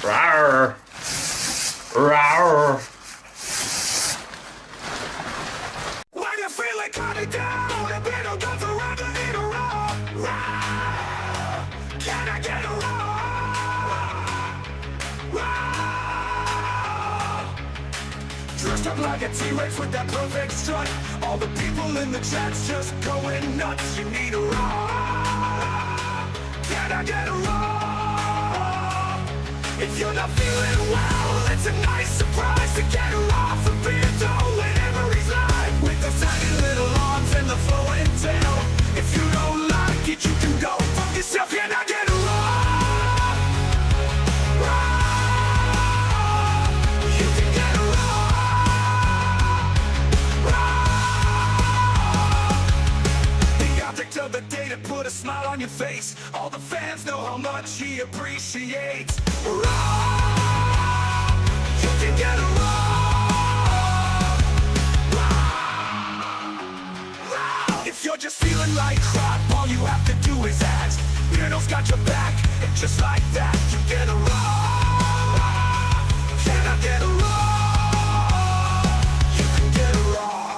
Rawr. Rawr. When you feel it coming down, it better go forever in a row. Rawr. Can I get a row? Rawr. Dressed up like a T-Rex with that perfect strut. All the people in the chat's just going nuts. You need a row. Can I get a row? If you're not feeling well, it's a nice surprise to get her off a beer dough and Emery's life with the tiny little arms and the flowing tail. If you don't like it, you can go fuck yourself. Can I get a roll? You can get a roll. The object of the day to put a smile on your face. All the fans know how much he appreciates. You can get a roll. If you're just feeling like crap, all you have to do is ask. Beardo's got your back, and just like that, you get a roll. Can I get a roll? You can get a roll.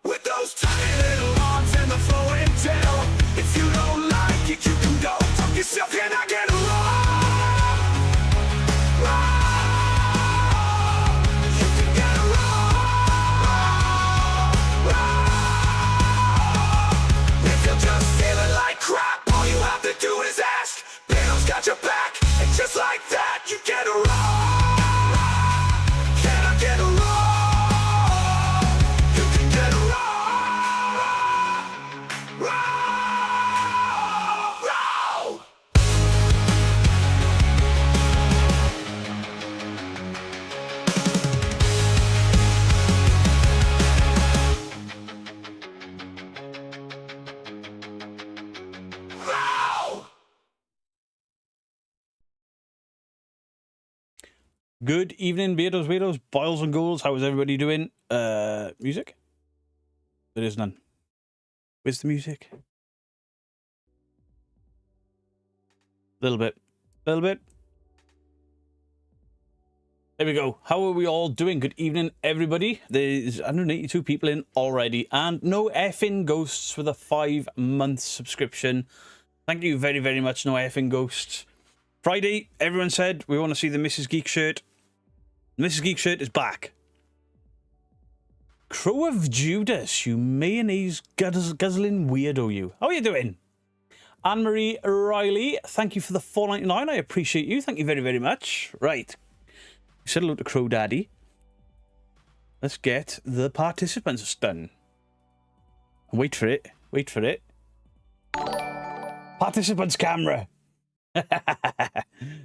With those tiny little arms and the flowing tail. If you don't like it, you can go fuck yourself. Can I get a roll? You can get a roll. If you're just feeling like crap, all you have to do is ask. Beardo's got your back, and just like that, you get a roll. Can I get a roll? You can get a roll. Roll. Good evening, Beardos, Weirdos, Boils and Ghouls. How is everybody doing? Music? There is none. Where's the music? Little bit. Little bit. There we go. How are we all doing? Good evening, everybody. There's 182 people in already, and no effing ghosts for the 5-month subscription. Thank you very, very much, no effing ghosts. Friday, everyone said we want to see the Mrs. Geek shirt. Mrs. Geek shirt is back. Crow of Judas, you mayonnaise guzzling weirdo, you. How are you doing? Anne-Marie Riley, thank you for the $4.99. I appreciate you. Thank you very, very much. Right. Said hello to Crow Daddy. Let's get the participants done. Wait for it. Wait for it. Participants camera.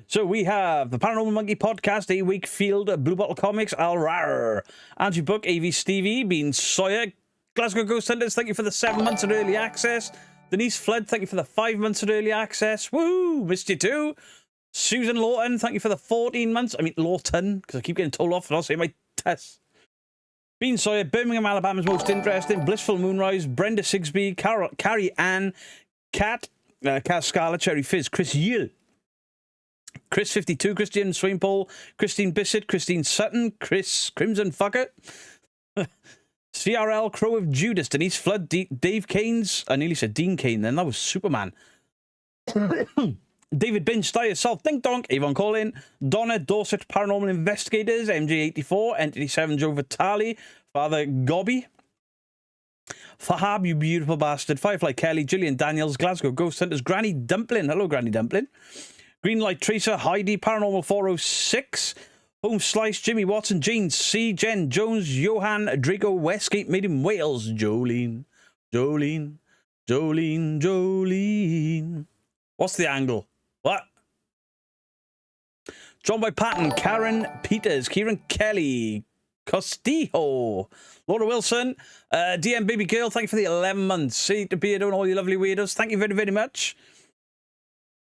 So we have the Paranormal Monkey Podcast, A Week Field, Blue Bottle Comics, Al Rar, Angie Book, AV Stevie, Bean Sawyer, Glasgow Ghost Hunters, thank you for the 7 months of early access. Denise Flood, thank you for the 5 months of early access. Woo! Missed you too. Susan Lawton, thank you for the 14 months. I mean Lawton, because I keep getting told off and I'll say my test. Bean Sawyer, Birmingham, Alabama's most interesting, Blissful Moonrise, Brenda Sigsby, Carrie Ann, Kat, Cass Scarlet, Cherry Fizz, Chris Yule, Chris 52, Christian Swainpole, Christine Bissett, Christine Sutton, Chris Crimson Fucker, CRL, Crow of Judas, Denise Flood, Dave Keynes, I nearly said Dean Kane then, that was Superman. David Binch, Die Yourself, Dink Donk, Avon Collin, Donna Dorset, Paranormal Investigators, MJ84, Entity 7, Joe Vitale, Father Gobby, Fahab, you beautiful bastard, Firefly Kelly, Gillian Daniels, Glasgow Ghost Hunters, Granny Dumpling, hello Granny Dumpling, Greenlight Tracer, Heidi, Paranormal 406, Home Slice, Jimmy Watson, Jane C, Jen Jones, Johan, Draco, Westgate, Made in Wales, Jolene. What's the angle? What? John by Patton, Karen Peters, Kieran Kelly, Costijo, Laura Wilson, DM Baby Girl, thank you for the 11 months. See to Beardo and all you lovely weirdos. Thank you very, very much.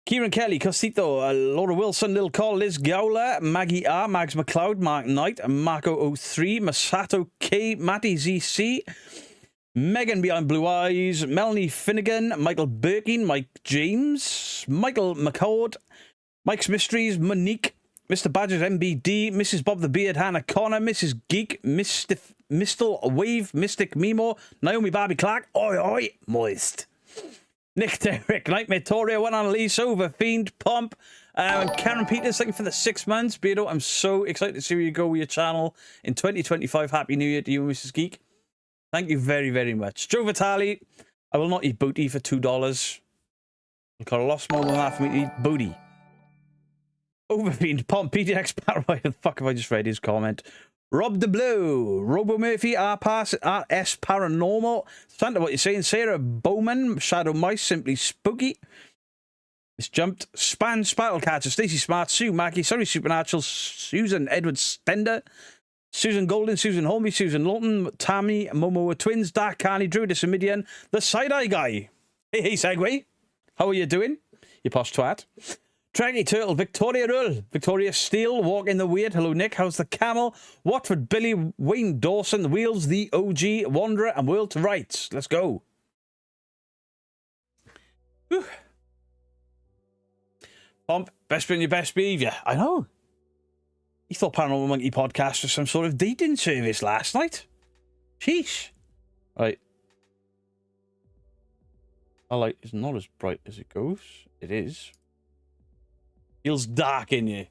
Kieran Kelly, Costito, Laura Wilson, Lil Col, Liz Gowler, Maggie R, Mags McLeod, Mark Knight, Marco 03, Masato K, Matty ZC, Megan Behind Blue Eyes, Melanie Finnegan, Michael Birkin, Mike James, Michael McCord, Mike's Mysteries, Monique, Mr. Badgers MBD, Mrs. Bob the Beard, Hannah Connor, Mrs. Geek, Mistle Wave, Mystic Mimo, Naomi Barbie Clark, Oi Oi, Moist, Nick Derrick, Nightmare Toria, One Annalise, Over Fiend, Pomp, and Karen Peters, thank you for the 6 months. Beardo, I'm so excited to see where you go with your channel in 2025. Happy New Year to you, Mrs. Geek. Thank you very, very much. Joe Vitale, I will not eat booty for $2. It got a lot more than that for me to eat booty. Overfiend, Pomp, PDX, Paranoid. The fuck have I just read his comment? Rob the Blue, Robo Murphy, RS Paranormal. Santa, what you saying? Sarah Bowman, Shadow Mice, Simply Spooky. It's Jumped, Span, Spattlecatcher, Stacey Smart, Sue Mackey, Sorry Supernatural, Susan Edward Stender, Susan Golden, Susan Holmby, Susan Lawton, Tammy, Momoa Twins, Dark Carney, Drew Disamidian, the Side-Eye Guy. Hey, Segway. How are you doing? You posh twat. Treggy Turtle, Victoria Rull, Victoria Steele, Walking the Weird, hello Nick, how's the camel? Watford Billy, Wayne Dawson, The Wheels, The OG, Wanderer, and World to Rights. Let's go. Whew. Pomp, best be on your best behaviour. I know. He thought Paranormal Monkey Podcast was some sort of dating service last night. Sheesh. Right. Our light is not as bright as it goes. It is. Feels dark in you.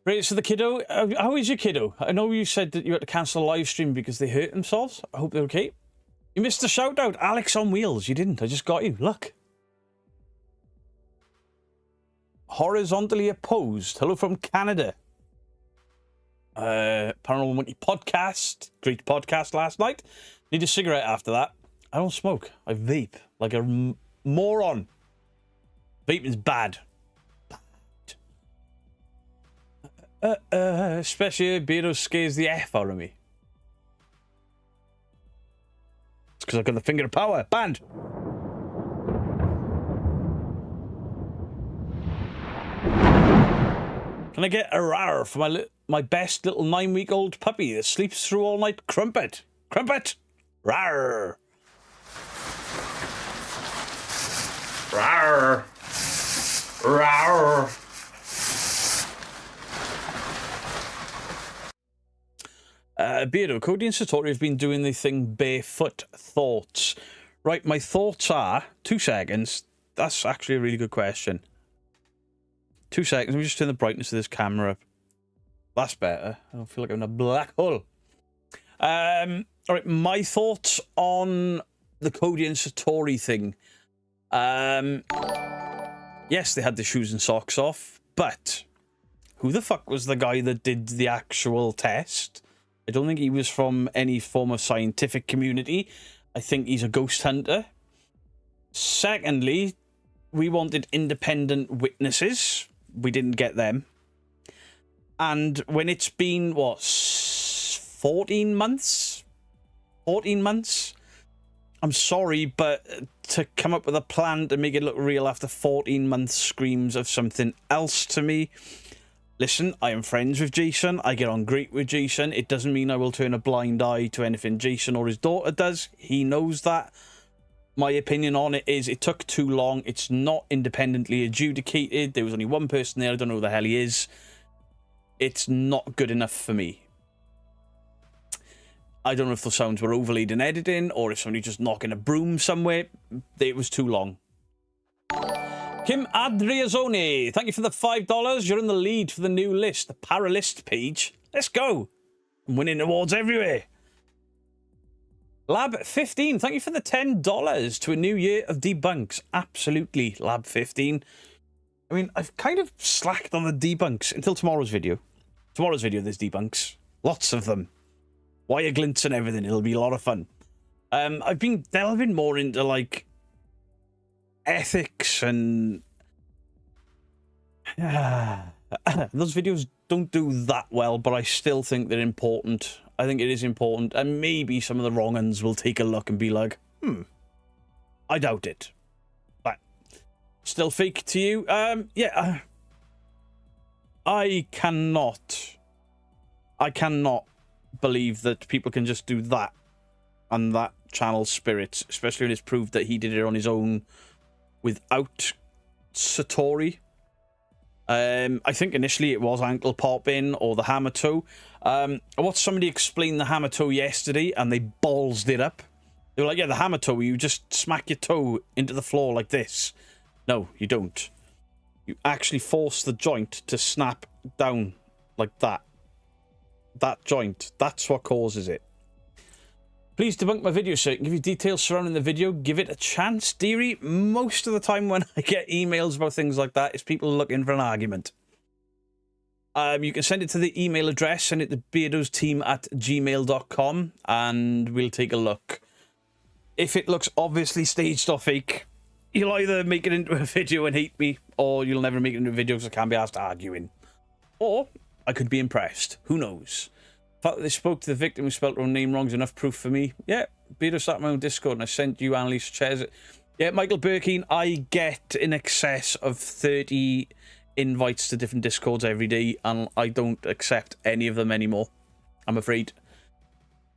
Right, so the kiddo. How is your kiddo? I know you said that you had to cancel a live stream because they hurt themselves. I hope they're okay. You missed a shout out. Alex on Wheels. You didn't. I just got you. Look. Horizontally Opposed. Hello from Canada. Paranormal Monkey Podcast. Great podcast last night. Need a cigarette after that. I don't smoke. I vape. Like a moron. Vaping's bad. Especially Beardo scares the F out of me. It's because I've got the finger of power. Banned. Can I get a rar for my best little 9-week-old puppy that sleeps through all night? Crumpet. Crumpet. Rar. Rar. Rar. Beardo, Cody and Satori have been doing the thing barefoot thoughts. Right, my thoughts are... 2 seconds. That's actually a really good question. 2 seconds. Let me just turn the brightness of this camera up. That's better. I don't feel like I'm in a black hole. All right, my thoughts on the Cody and Satori thing. Yes, they had the shoes and socks off, but who the fuck was the guy that did the actual test? I don't think he was from any form of scientific community. I think he's a ghost hunter. Secondly, we wanted independent witnesses. We didn't get them. And when it's been, what, 14 months? 14 months? I'm sorry, but to come up with a plan to make it look real after 14 months screams of something else to me. Listen, I am friends with Jason. I get on great with Jason. It doesn't mean I will turn a blind eye to anything Jason or his daughter does. He knows that. My opinion on it is it took too long. It's not independently adjudicated. There was only one person there. I don't know who the hell he is. It's not good enough for me. I don't know if the sounds were overlaid in editing or if somebody just knocking a broom somewhere. It was too long. Kim Adriazzoni, thank you for the $5. You're in the lead for the new list, the Paralist page. Let's go. I'm winning awards everywhere. Lab 15, thank you for the $10 to a new year of debunks. Absolutely, Lab 15. I mean, I've kind of slacked on the debunks until tomorrow's video. Tomorrow's video, there's debunks. Lots of them. Wire glints and everything. It'll be a lot of fun. I've been delving more into, like, ethics and... those videos don't do that well, but I still think they're important. I think it is important, and maybe some of the wrong uns will take a look and be like, I doubt it. But still fake to you? Yeah. I cannot believe that people can just do that and that channel's spirits, especially when it's proved that he did it on his own without Satori. I think initially it was ankle popping or the hammer toe. I watched somebody explain the hammer toe yesterday, and they ballsed it up. They were like, yeah, the hammer toe, you just smack your toe into the floor like this. No, you don't. You actually force the joint to snap down like that. That joint, that's what causes it. Please debunk my video so I can give you details surrounding the video. Give it a chance, dearie. Most of the time when I get emails about things like that, it's people looking for an argument. You can send it to the email address, send it to beardosteam@gmail.com, and we'll take a look. If it looks obviously staged or fake, you'll either make it into a video and hate me, or you'll never make it into a video because I can't be asked arguing. Or I could be impressed. Who knows? The fact that they spoke to the victim who spelled her own name wrong is enough proof for me. Yeah, Beardo started my own Discord and I sent you Annalise Chairs. Yeah, Michael Birkin, I get in excess of 30 invites to different Discords every day, and I don't accept any of them anymore. I'm afraid.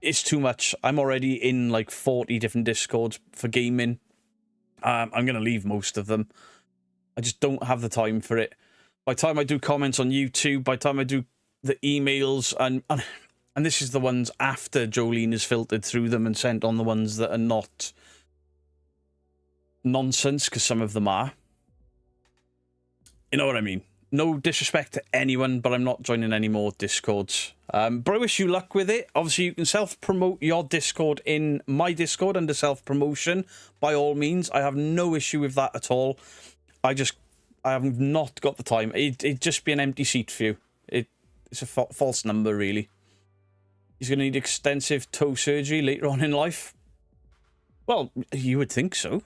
It's too much. I'm already in like 40 different Discords for gaming. I'm going to leave most of them. I just don't have the time for it. By the time I do comments on YouTube, by the time I do the emails, and this is the ones after Jolene has filtered through them and sent on the ones that are not nonsense, because some of them are. You know what I mean? No disrespect to anyone, but I'm not joining any more Discords. But I wish you luck with it. Obviously, you can self-promote your Discord in my Discord under self-promotion. By all means, I have no issue with that at all. I have not got the time. It'd just be an empty seat for you. It's a false number, really. He's going to need extensive toe surgery later on in life. Well, you would think so.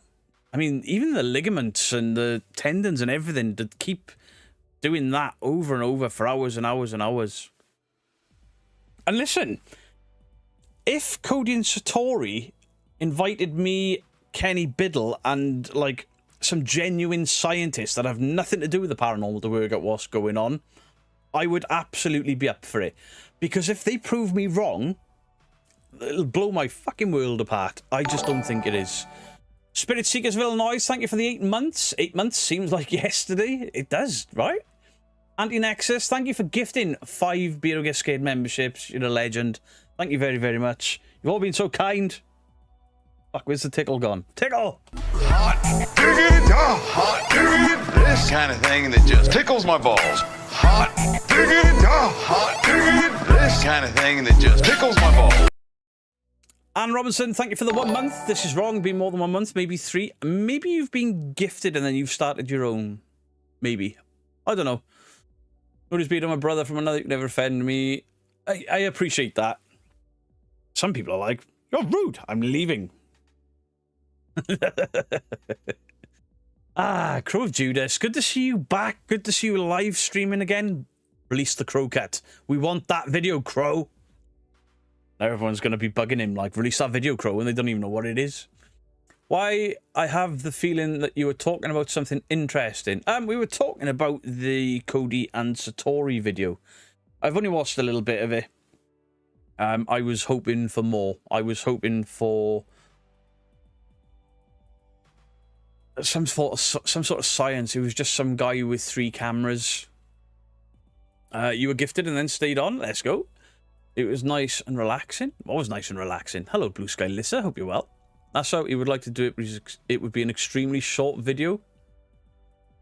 I mean, even the ligaments and the tendons and everything that keep doing that over and over for hours and hours and hours. And listen, if Cody and Satori invited me, Kenny Biddle, and like some genuine scientists that have nothing to do with the paranormal to work out what's going on, I would absolutely be up for it. Because if they prove me wrong, it'll blow my fucking world apart. I just don't think it is. Spirit Seekers of Illinois, thank you for the 8 months. 8 months seems like yesterday. It does, right? Anti-Nexus, thank you for gifting 5 Beardo Get Scared memberships. You're a legend. Thank you very, very much. You've all been so kind. Fuck, where's the tickle gone? Tickle! Hot diggity, hot diggity. This kind of thing that just tickles my balls. Hot diggity, hot diggity. This kind of thing that just tickles my balls. Anne Robinson, thank you for the 1 month. This is wrong. Been more than 1 month, maybe 3. Maybe you've been gifted and then you've started your own. Maybe. I don't know. Nobody's beat on my brother from another. You never offend me. I appreciate that. Some people are like, you're rude. I'm leaving. Crow of Judas. Good to see you back. Good to see you live streaming again. Release the Crow cut. We want that video, Crow. Now everyone's going to be bugging him, like, release that video, Crow, and they don't even know what it is. Why, I have the feeling that you were talking about something interesting. We were talking about the Cody and Satori video. I've only watched a little bit of it. I was hoping for more. I was hoping for some sort of science. It was just some guy with 3 cameras. You were gifted and then stayed on. Let's go. It was nice and relaxing. Always nice and relaxing. Hello, Blue Sky Lissa. Hope you're well. That's how he would like to do it. It would be an extremely short video.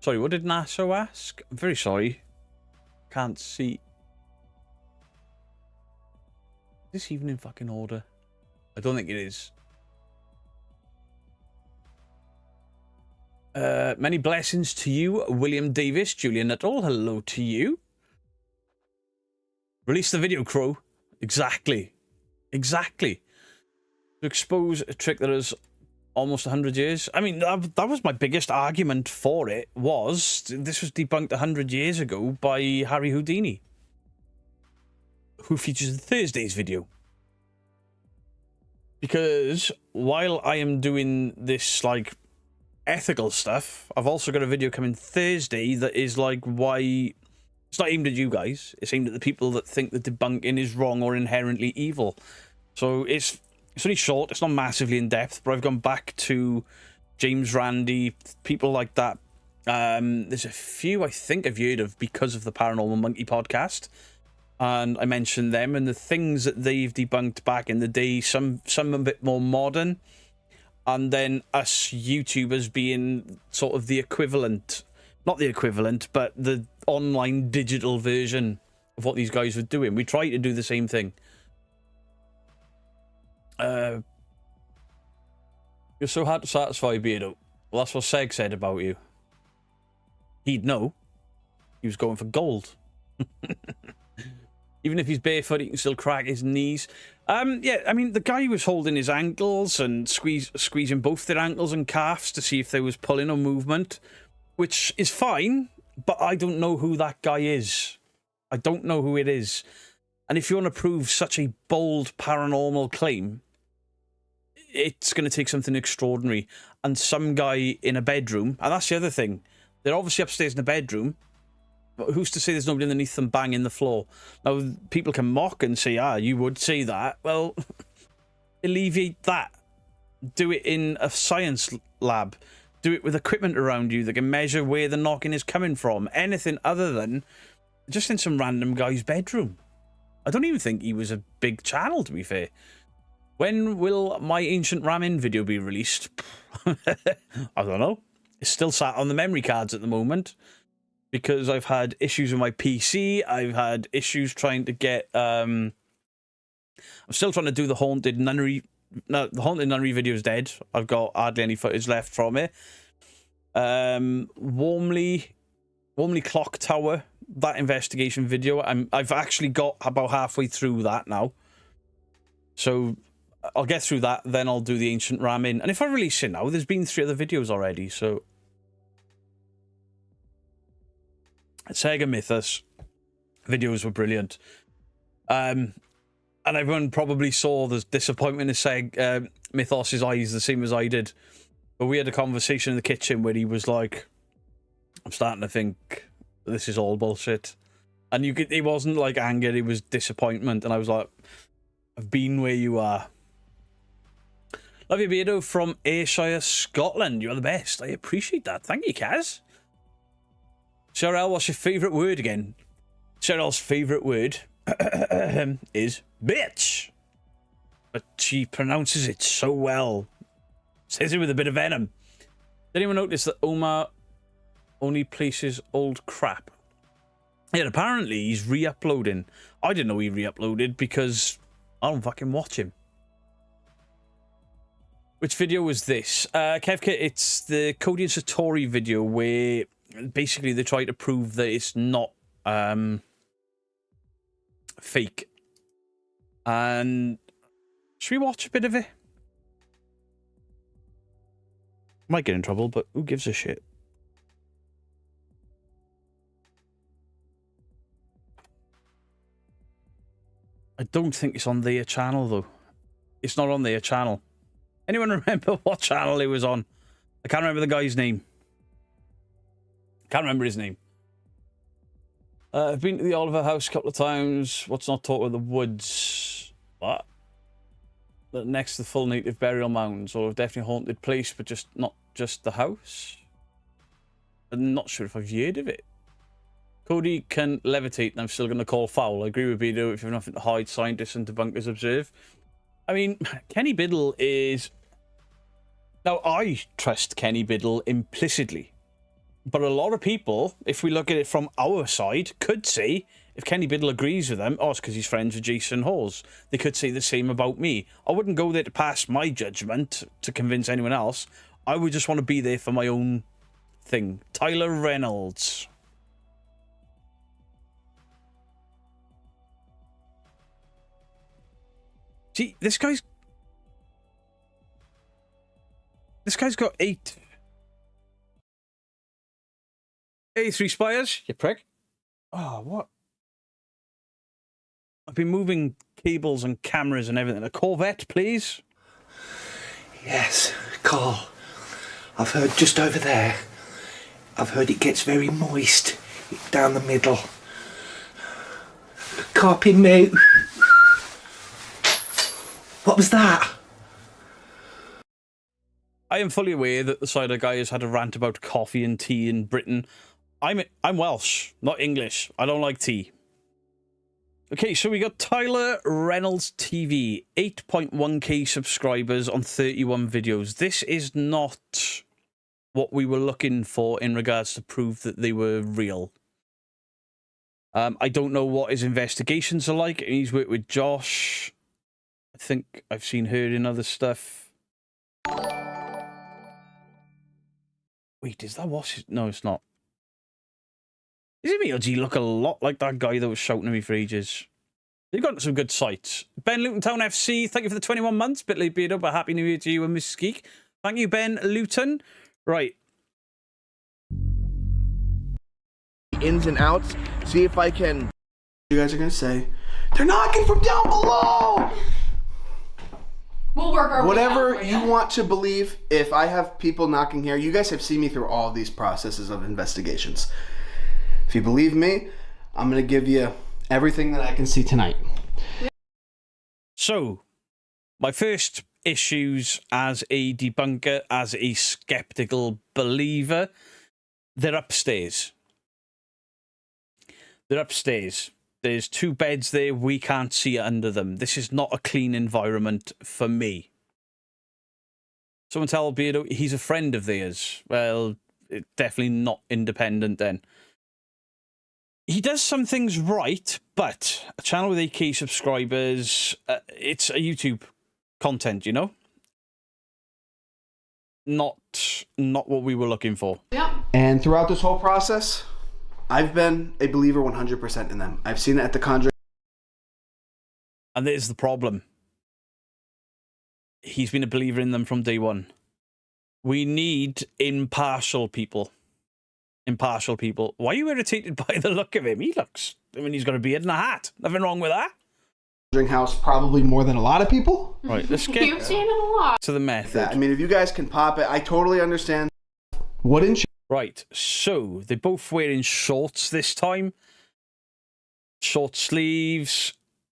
Sorry, what did Naso ask? I'm very sorry. Can't see. Is this even in fucking order? I don't think it is. Many blessings to you, William Davis, Julian Nuttall. Hello to you. Release the video, Crow. Exactly. Exactly. To expose a trick that is almost 100 years. I mean, that was my biggest argument for it, was this was debunked 100 years ago by Harry Houdini, who features in Thursday's video. Because while I am doing this, like, ethical stuff, I've also got a video coming Thursday that is, like, why... It's not aimed at you guys. It's aimed at the people that think that debunking is wrong or inherently evil. So it's It's only short. It's not massively in depth, but I've gone back to James Randi, people like that. There's a few I think I've heard of because of the Paranormal Monkey podcast, and I mentioned them and the things that they've debunked back in the day. Some a bit more modern, and then us YouTubers being sort of the equivalent, not the equivalent, but the online digital version of what these guys were doing. We try to do the same thing. You're so hard to satisfy, Beardo. Well, that's what Seg said about you. He'd know. He was going for gold. Even if he's barefoot, he can still crack his knees. Yeah, I mean, the guy was holding his ankles and squeezing both their ankles and calves to see if there was pulling or movement, which is fine, but I don't know who that guy is. I don't know who it is. And if you want to prove such a bold paranormal claim, it's going to take something extraordinary. And some guy in a bedroom, and that's the other thing. They're obviously upstairs in a bedroom, but who's to say there's nobody underneath them banging the floor? Now, people can mock and say, you would say that. Well, alleviate that. Do it in a science lab. Do it with equipment around you that can measure where the knocking is coming from. Anything other than just in some random guy's bedroom. I don't even think he was a big channel, to be fair. When will my ancient ramen video be released? I don't know. It's still sat on the memory cards at the moment because I've had issues with my PC. I've had issues trying to get... I'm still trying to do the Haunted Nunnery... No, the Haunted Nunnery video is dead. I've got hardly any footage left from it. Warmly Clock Tower, that investigation video. I've actually got about halfway through that now. So... I'll get through that, then I'll do the Ancient Ramen. And if I release it now, there's been 3 other videos already, so... Sega Mythos videos were brilliant. And everyone probably saw the disappointment in Sega Mythos' eyes the same as I did. But we had a conversation in the kitchen where he was like, I'm starting to think this is all bullshit. And it wasn't like anger, it was disappointment. And I was like, I've been where you are. Love you, Beardo, from Ayrshire, Scotland. You're the best. I appreciate that. Thank you, Kaz. Cheryl, what's your favourite word again? Cheryl's favourite word is bitch. But she pronounces it so well. Says it with a bit of venom. Did anyone notice that Omar only places old crap? Yeah, apparently he's re-uploading. I didn't know he re-uploaded because I don't fucking watch him. Which video was this? Kevka, it's the Cody and Satori video where basically they try to prove that it's not fake. And should we watch a bit of it? Might get in trouble, but who gives a shit? I don't think it's on their channel, though. It's not on their channel. Anyone remember what channel it was on? I can't remember the guy's name. Can't remember his name. I've been to the Oliver House a couple of times. What's not talk of the woods? What? Next to the full native burial mounds, or definitely a haunted place, but just not just the house. I'm not sure if I've heard of it. Cody can levitate, and I'm still going to call foul. I agree with Bido. If you have nothing to hide, scientists and debunkers observe. I mean, Kenny Biddle is... Now, I trust Kenny Biddle implicitly. But a lot of people, if we look at it from our side, could say, if Kenny Biddle agrees with them, it's because he's friends with Jason Hawes. They could say the same about me. I wouldn't go there to pass my judgment to convince anyone else. I would just want to be there for my own thing. Tyler Reynolds. See, this guy's got 83 spires, you prick. Oh, what? I've been moving cables and cameras and everything. A Corvette, please? Yes, Carl. I've heard just over there. I've heard it gets very moist down the middle. Copy me. What was that? I am fully aware that the cider guy has had a rant about coffee and tea in Britain. I'm Welsh, not English. I don't like tea. Okay, so we got Tyler Reynolds TV, 8.1k subscribers on 31 videos. This is not what we were looking for in regards to prove that they were real. I don't know what his investigations are like. He's worked with Josh. I think I've seen her in other stuff. Wait, is that what? No, it's not. Is it me, or does he look a lot like that guy that was shouting at me for ages? They've got some good sites. Ben Luton Town FC, thank you for the 21 months. Bit late beard up, but Happy New Year to you and Mrs. Geek. Thank you, Ben Luton. Right. Ins and outs. See if I can. You guys are gonna say, they're knocking from down below! We'll work our way Whatever out for you want to believe, if I have people knocking here, you guys have seen me through all of these processes of investigations. If you believe me, I'm gonna give you everything that I can see tonight. So, my first issues as a debunker, as a skeptical believer, they're upstairs. They're upstairs. There's 2 beds there. We can't see under them. This is not a clean environment for me. Someone tell Beardo he's a friend of theirs. Well, definitely not independent then. He does some things right, but a channel with 8k subscribers, it's a YouTube content, you know? Not what we were looking for. Yep. And throughout this whole process, I've been a believer 100% in them. I've seen it at the Conjuring. And there's the problem. He's been a believer in them from day one. We need impartial people. Impartial people. Why are you irritated by the look of him? He looks, I mean, he's got a beard and a hat. Nothing wrong with that. House probably more than a lot of people. Right, let's You've get seen it a lot. to the method. I mean, if you guys can pop it, I totally understand. Wouldn't you? Right, so they're both wearing shorts this time. Short sleeves.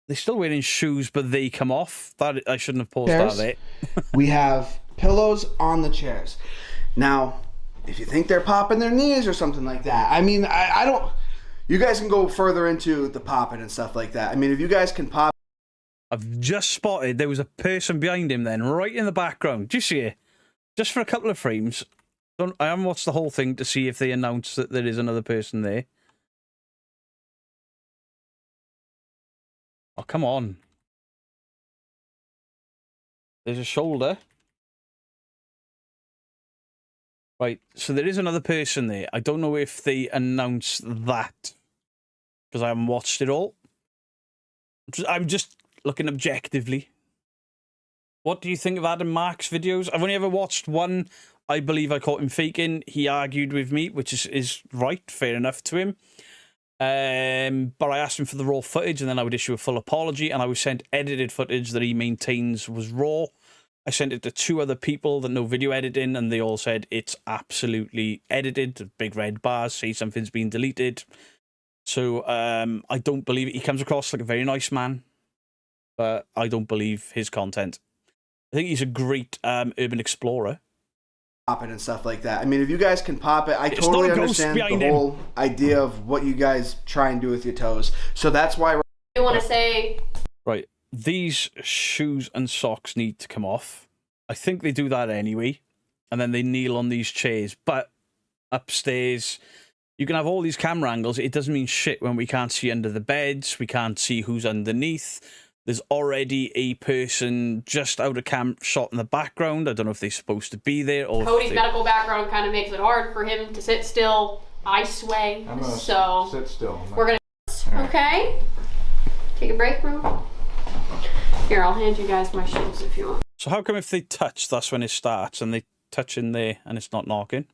They're still wearing shoes, but they come off. That I shouldn't have paused that there. We have pillows on the chairs. Now, if you think they're popping their knees or something like that, I mean, I don't... You guys can go further into the popping and stuff like that. I mean, if you guys can pop... I've just spotted there was a person behind him then, right in the background. Do you see it? Just for a couple of frames. I haven't watched the whole thing to see if they announce that there is another person there. Oh, come on. There's a shoulder. Right, so there is another person there. I don't know if they announce that, because I haven't watched it all. I'm just looking objectively. What do you think of Adam Mark's videos? I've only ever watched one. I believe I caught him faking. He argued with me, which is right, fair enough to him. But I asked him for the raw footage, and then I would issue a full apology, and I was sent edited footage that he maintains was raw. I sent it to 2 other people that know video editing, and they all said it's absolutely edited. The big red bars say something's been deleted. So I don't believe it. He comes across like a very nice man, but I don't believe his content. I think he's a great urban explorer. Pop it and stuff like that. I mean, if you guys can pop it, I It's totally not a ghost understand the behind him. whole idea of what you guys try and do with your toes. So that's why we're... You want to say... Right, these shoes and socks need to come off. I think they do that anyway. And then they kneel on these chairs. But upstairs, you can have all these camera angles. It doesn't mean shit when we can't see under the beds. We can't see who's underneath. There's already a person just out of cam shot in the background. I don't know if they're supposed to be there or... Cody's medical background kind of makes it hard for him to sit still. I sway. I'm gonna So sit still. we're going to... Okay. Take a break, bro. Here, I'll hand you guys my shoes if you want. So how come if they touch, that's when it starts, and they touch in there and it's not knocking?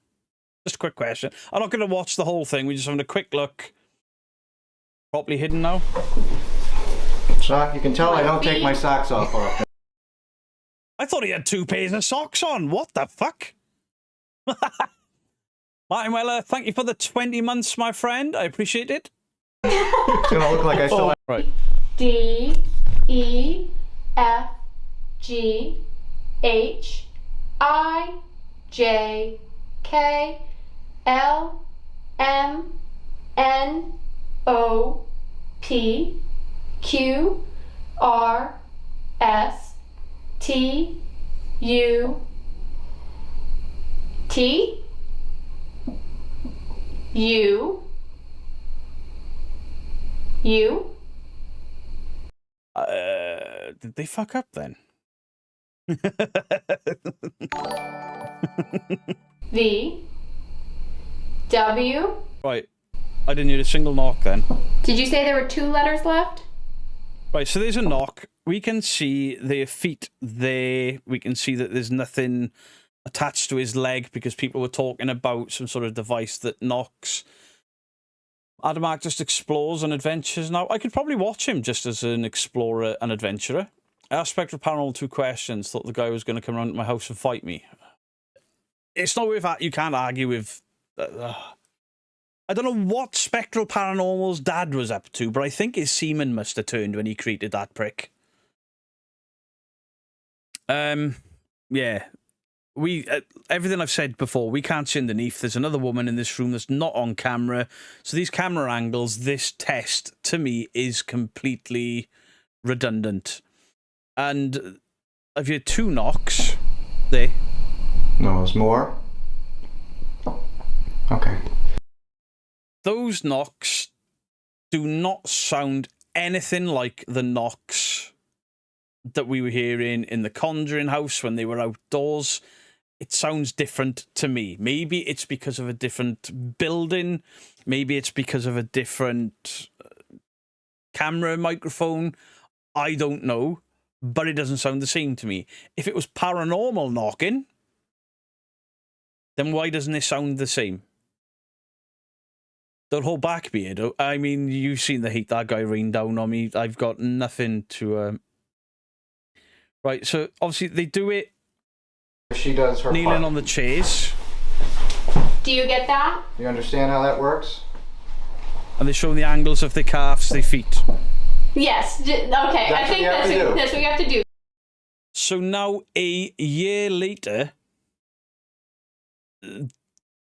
Just a quick question. I'm not going to watch the whole thing. We're just having a quick look. Properly hidden now. Sock, you can tell I don't take my socks off often. I thought he had 2 pairs of socks on. What the fuck? Martin Weller, thank you for the 20 months, my friend. I appreciate it. It's gonna look like I still have... Right. D, E, F, G, H, I, J K L M N O P Q R S T U T U U. Did they fuck up then? V W. Right. I didn't hear a single knock then. Did you say there were 2 letters left? Right, so there's a knock. We can see their feet there. We can see that there's nothing attached to his leg because people were talking about some sort of device that knocks. Adamak just explores and adventures. Now, I could probably watch him just as an explorer and adventurer. I asked Spectral Paranormal 2 questions, thought the guy was going to come around to my house and fight me. It's not with that. You can't argue with... I don't know what Spectral Paranormal's dad was up to, but I think his semen must have turned when he created that prick. Yeah. Everything I've said before, we can't see underneath. There's another woman in this room that's not on camera. So these camera angles, this test, to me, is completely redundant. And I've heard 2 knocks. There. No, there's more. Okay. Those knocks do not sound anything like the knocks that we were hearing in the Conjuring house when they were outdoors. It sounds different to me. Maybe it's because of a different building. Maybe it's because of a different camera microphone. I don't know, but it doesn't sound the same to me. If it was paranormal knocking, then why doesn't it sound the same? Don't hold back, Beard. I mean, you've seen the heat that guy rained down on me. I've got nothing to... Right, so obviously they do it... She does her kneeling part. on the chairs. Do you get that? You understand how that works? And they're showing the angles of their calves, their feet. Yes. Okay, I think that's what you have to do. So now, a year later,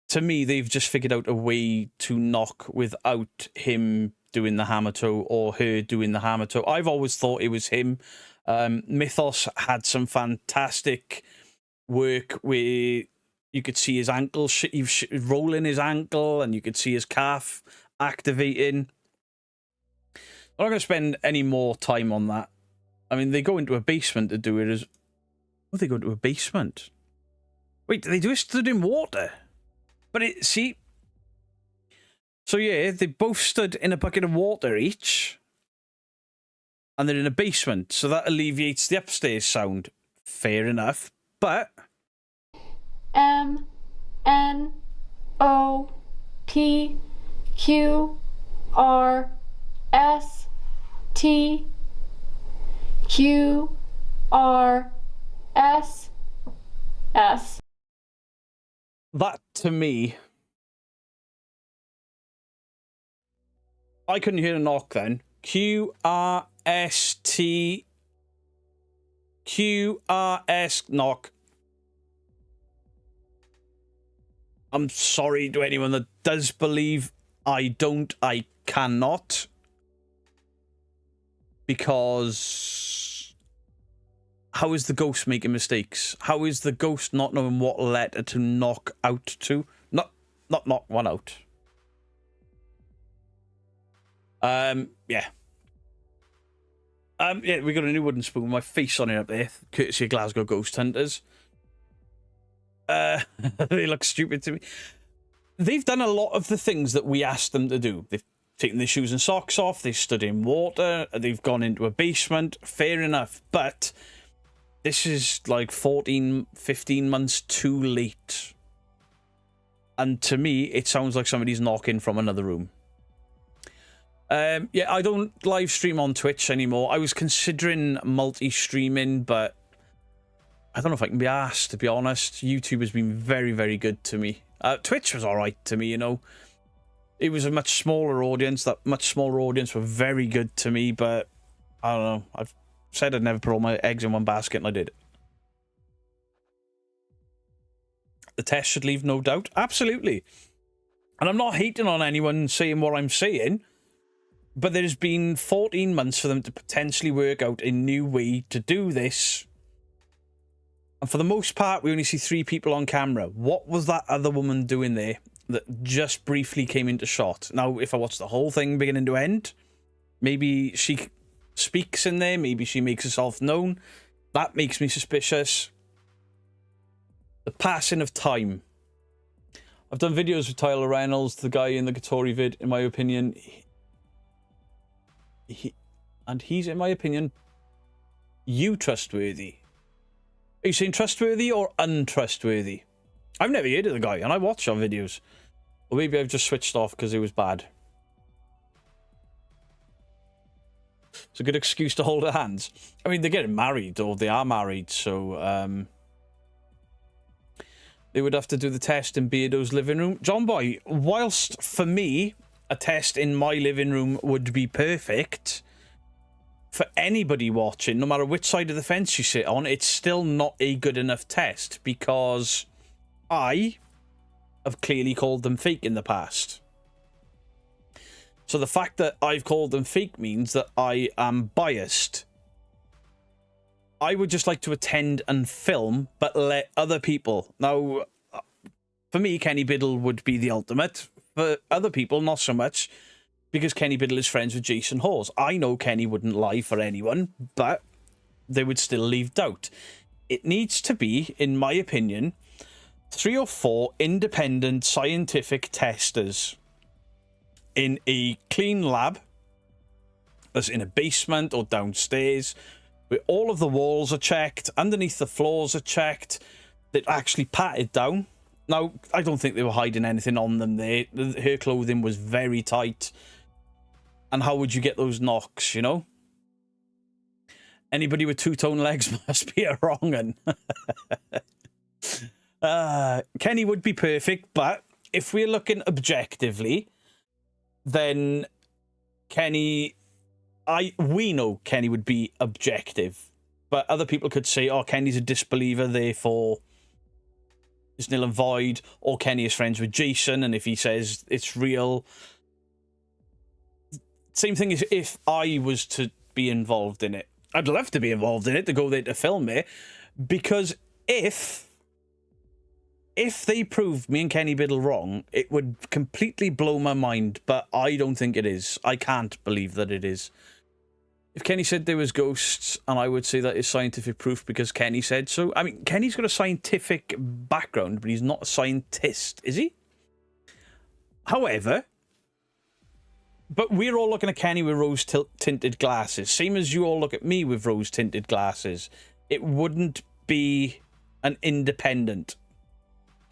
to me, they've just figured out a way to knock without him doing the hammer toe or her doing the hammer toe. I've always thought it was him. Mythos had some fantastic work where you could see his ankle rolling his ankle and you could see his calf activating. I'm not going to spend any more time on that. I mean, they go into a basement to do it as... Oh, they go into a basement? Wait, they do it stood in water? But see... So yeah, they both stood in a bucket of water each. And they're in a basement, so that alleviates the upstairs sound. Fair enough, but... M N O P Q R S T Q R S S. That, to me... I couldn't hear a knock then. Q-R-S-T... Q-R-S knock. I'm sorry to anyone that does believe I cannot. Because... How is the ghost making mistakes? How is the ghost not knowing what letter to knock out to? Not knock one out. Yeah. Yeah, we got a new wooden spoon with my face on it up there, courtesy of Glasgow Ghost Hunters. They look stupid to me. They've done a lot of the things that we asked them to do. They've taken their shoes and socks off, they've stood in water, they've gone into a basement, fair enough, but this is like 14, 15 months too late. And to me, it sounds like somebody's knocking from another room. Yeah, I don't live stream on Twitch anymore. I was considering multi-streaming, but I don't know if I can be asked, to be honest. YouTube has been very, very good to me. Twitch was alright to me, you know. It was a much smaller audience. That much smaller audience were very good to me, but I don't know. I've said I'd never put all my eggs in one basket, and I did. The test should leave no doubt. Absolutely. And I'm not hating on anyone saying what I'm saying, but there's been 14 months for them to potentially work out a new way to do this. And for the most part, we only see 3 people on camera. What was that other woman doing there that just briefly came into shot? Now, if I watch the whole thing beginning to end, maybe she speaks in there, maybe she makes herself known. That makes me suspicious. The passing of time. I've done videos with Tyler Reynolds, the guy in the Gatori vid, in my opinion. He's, in my opinion, trustworthy. Are you saying trustworthy or untrustworthy? I've never heard of the guy, and I watch our videos. Or maybe I've just switched off because it was bad. It's a good excuse to hold her hands. I mean, they're getting married, or they are married, so they would have to do the test in Beardo's living room. John Boy, whilst for me, a test in my living room would be perfect, for anybody watching, no matter which side of the fence you sit on, it's still not a good enough test, because I have clearly called them fake in the past. So the fact that I've called them fake means that I am biased. I would just like to attend and film, but let other people. Now, for me, Kenny Biddle would be the ultimate. For other people, not so much, because Kenny Biddle is friends with Jason Hawes. I know Kenny wouldn't lie for anyone, but they would still leave doubt. It needs to be, in my opinion, 3 or 4 independent scientific testers in a clean lab, as in a basement or downstairs, where all of the walls are checked, underneath the floors are checked, that actually patted down. Now, I don't think they were hiding anything on them there. Her clothing was very tight. And how would you get those knocks, you know? Anybody with 2-tone legs must be a wrong un. Kenny would be perfect, but if we're looking objectively, then Kenny... we know Kenny would be objective, but other people could say, oh, Kenny's a disbeliever, therefore it's nil and void, or Kenny is friends with Jason, and if he says it's real... Same thing as if I was to be involved in it. I'd love to be involved in it, to go there to film it, because if they proved me and Kenny Biddle wrong, it would completely blow my mind, but I don't think it is. I can't believe that it is. If Kenny said there was ghosts, and I would say that is scientific proof because Kenny said so. I mean, Kenny's got a scientific background, but he's not a scientist, is he? However, but we're all looking at Kenny with rose-tinted glasses, same as you all look at me with rose-tinted glasses. It wouldn't be an independent.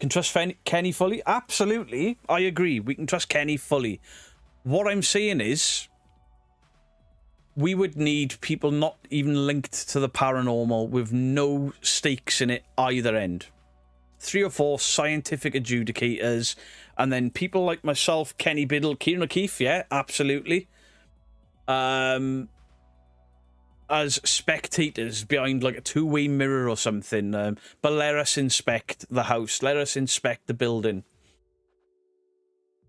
Can trust Kenny fully? Absolutely. I agree. We can trust Kenny fully. What I'm saying is, we would need people not even linked to the paranormal with no stakes in it either end. 3 or 4 scientific adjudicators, and then people like myself, Kenny Biddle, Kieran O'Keefe, yeah, absolutely. As spectators behind like a 2-way mirror or something, but let us inspect the house, let us inspect the building.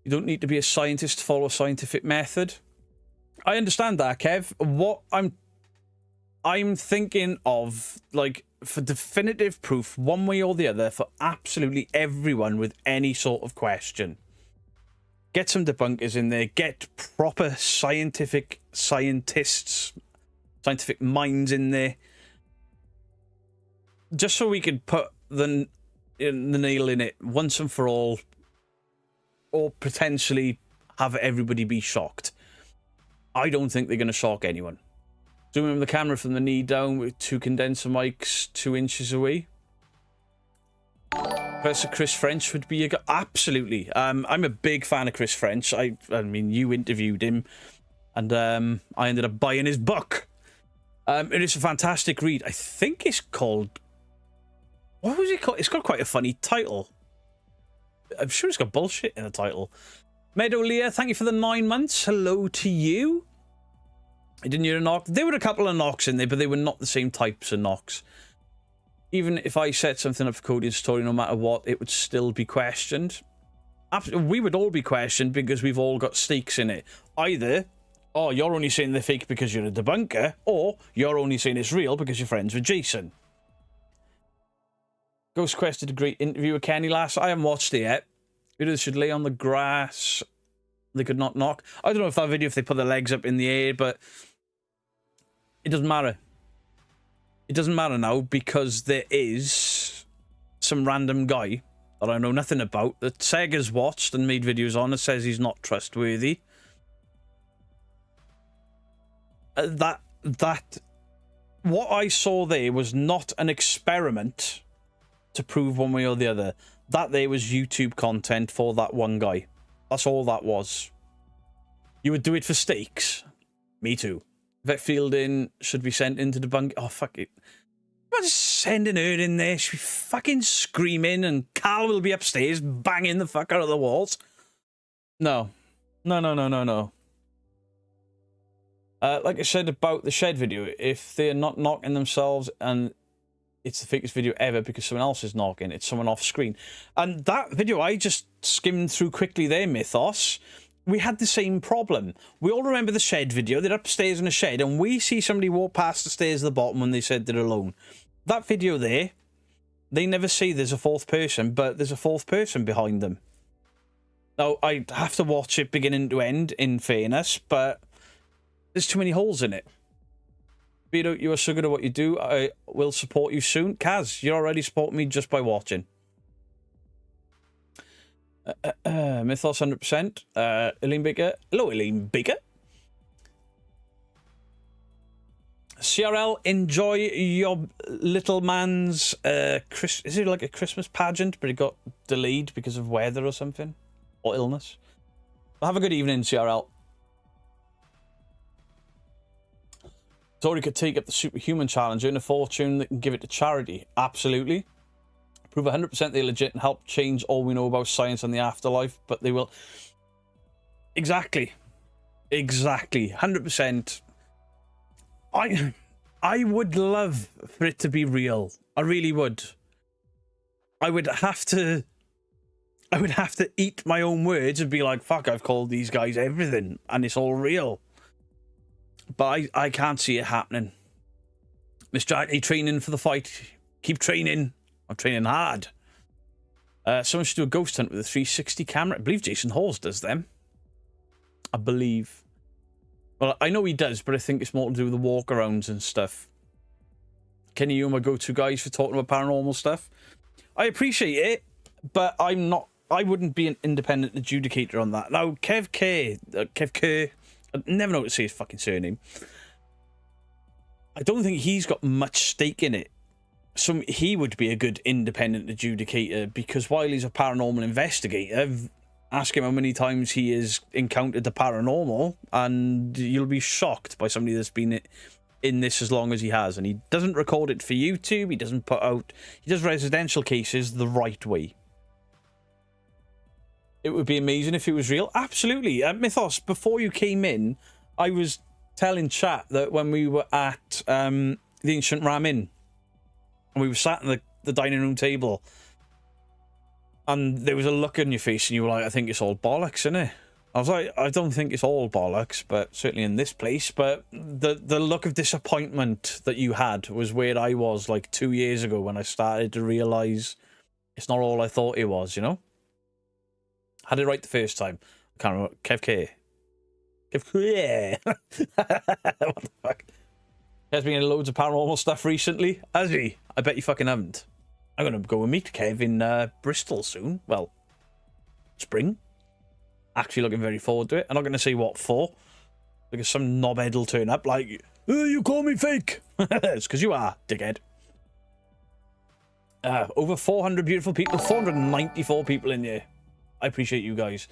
You don't need to be a scientist to follow a scientific method. I understand that, Kev. What I'm thinking of, like, for definitive proof, one way or the other, for absolutely everyone with any sort of question. Get some debunkers in there, get proper scientific scientists, scientific minds in there, just so we could put the nail in it once and for all, or potentially have everybody be shocked. I don't think they're going to shock anyone. Zooming the camera from the knee down with 2 condenser mics 2 inches away. Professor Chris French would be a guy. Absolutely. I'm a big fan of Chris French. I mean, you interviewed him, and I ended up buying his book. It is a fantastic read. I think it's called... What was it called? It's got quite a funny title. I'm sure it's got bullshit in the title. Meadow Leah, thank you for the 9 months. Hello to you. I didn't hear a knock. There were a couple of knocks in there, but they were not the same types of knocks. Even if I set something up for Cody's story, no matter what, it would still be questioned. We would all be questioned because we've all got stakes in it. Either, oh, you're only saying they're fake because you're a debunker, or you're only saying it's real because you're friends with Jason. Ghost Quest did a great interview with Kenny last. I haven't watched it yet. Videos should lay on the grass. They could not knock. I don't know if that video, if they put their legs up in the air, but it doesn't matter. It doesn't matter now because there is some random guy that I know nothing about that Sega's watched and made videos on that says he's not trustworthy. What I saw there was not an experiment to prove one way or the other. That there was YouTube content for that one guy. That's all that was. You would do it for stakes. Me too. Vet Fielding should be sent into the bunk. Oh, fuck it. I'm just sending her in there. She'll be fucking screaming and Carl will be upstairs banging the fuck out of the walls. No. No. Like I said about the shed video, if they're not knocking themselves and it's the fakest video ever because someone else is knocking, it's someone off screen. And that video I just skimmed through quickly there, Mythos. We had the same problem. We all remember the shed video. They're upstairs in a shed and we see somebody walk past the stairs at the bottom when they said they're alone. That video there, they never see there's a fourth person, but there's a fourth person behind them. Now, I'd have to watch it beginning to end, in fairness, but there's too many holes in it. Vito, you are so good at what you do. I will support you soon. Kaz, you're already supporting me just by watching. Mythos 100%. Elaine Baker. Hello, Elaine Baker. CRL, enjoy your little man's is it like a Christmas pageant, but it got delayed because of weather or something? Or illness? Well, have a good evening, CRL. Tori could take up the superhuman challenge, earn a fortune that can give it to charity. Absolutely. Prove 100% they're legit and help change all we know about science and the afterlife, but they will... Exactly. 100%. I would love for it to be real. I really would. I would have to eat my own words and be like, fuck, I've called these guys everything and it's all real. But I can't see it happening. Miss Jackie, training for the fight. Keep training. I'm training hard. Someone should do a ghost hunt with a 360 camera. I believe Jason Halls does them. I believe. Well, I know he does, but I think it's more to do with the walkarounds and stuff. Kenny, you are my go-to guys for talking about paranormal stuff. I appreciate it, but I wouldn't be an independent adjudicator on that. Now, Kev Kerr, I never know how to say his fucking surname. I don't think he's got much stake in it. So he would be a good independent adjudicator because while he's a paranormal investigator, ask him how many times he has encountered the paranormal and you'll be shocked by somebody that's been in this as long as he has. And he doesn't record it for YouTube. He doesn't he does residential cases the right way. It would be amazing if it was real. Absolutely. Mythos, before you came in, I was telling chat that when we were at the Ancient Ram Inn, and we were sat at the dining room table, and there was a look on your face, and you were like, I think it's all bollocks, isn't it? I was like, I don't think it's all bollocks, but certainly in this place. But the look of disappointment that you had was where I was like 2 years ago when I started to realise it's not all I thought it was, you know? Had it right the first time. I can't remember. Kev K. What the fuck? He has been in loads of paranormal stuff recently. Has he? I bet you fucking haven't. I'm going to go and meet Kev in Bristol soon. Well, spring. Actually looking very forward to it. I'm not going to say what for. Because some knobhead will turn up like, oh, you call me fake. It's because you are, dickhead. Over 400 beautiful people. 494 people in here. I appreciate you guys.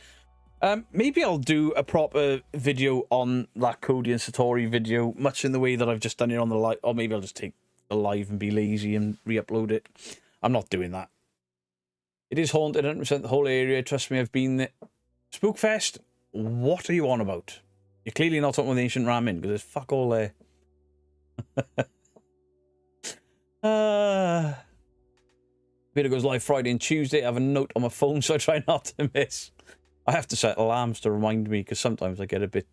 Maybe I'll do a proper video on that Cody and Satori video, much in the way that I've just done it on the live, or maybe I'll just take the live and be lazy and re-upload it. I'm not doing that. It is haunted 100% the whole area. Trust me, I've been there. Spookfest? What are you on about? You're clearly not talking with Ancient Ram Inn, because there's fuck all there. Video goes live Friday and Tuesday. I have a note on my phone, so I try not to miss. I have to set alarms to remind me, because sometimes I get a bit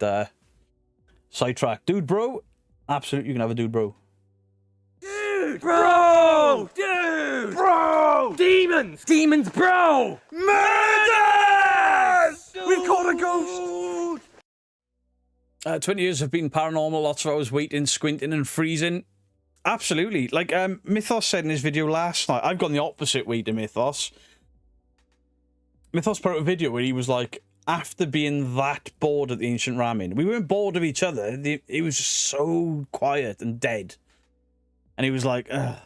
sidetracked. Dude, bro. Absolutely, you can have a dude, bro. Dude, bro! Dude! Bro! Demons! Demons, bro! Murders! We've caught a ghost! 20 years have been paranormal. Lots of hours waiting, squinting, and freezing. Absolutely. Like Mythos said in his video last night, I've gone the opposite way to Mythos. Mythos put out a video where he was like, after being that bored at the Ancient Ramen, we weren't bored of each other. It was just so quiet and dead. And he was like, ugh.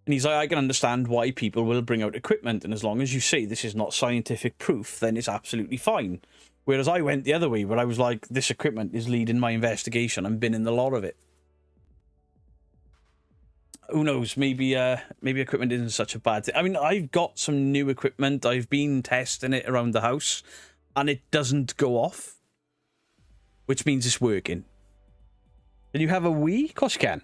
And he's like, I can understand why people will bring out equipment, and as long as you say this is not scientific proof, then it's absolutely fine. Whereas I went the other way, where I was like, this equipment is leading my investigation. I've been in the lot of it. Who knows? Maybe equipment isn't such a bad thing. I mean, I've got some new equipment. I've been testing it around the house, and it doesn't go off, which means it's working. Can you have a Wii? Of course you can.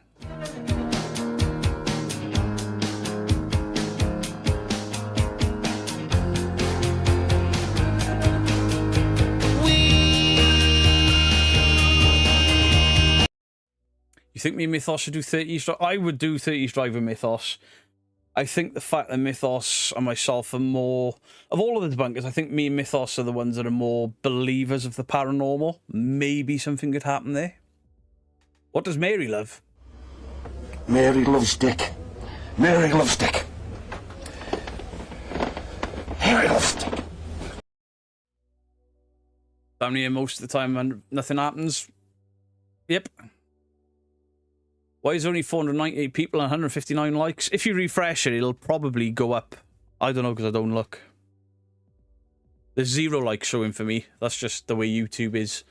You think me and Mythos should do 30 East Drive? I would do 30 East Drive with Mythos. I think the fact that Mythos and myself are more... Of all of the debunkers, I think me and Mythos are the ones that are more believers of the paranormal. Maybe something could happen there. What does Mary love? Mary loves Dick. Mary loves Dick. Mary loves Dick. I'm here most of the time and nothing happens. Yep. Why is there only 498 people and 159 likes? If you refresh it, it'll probably go up. I don't know, because I don't look. There's 0 likes showing for me. That's just the way YouTube is.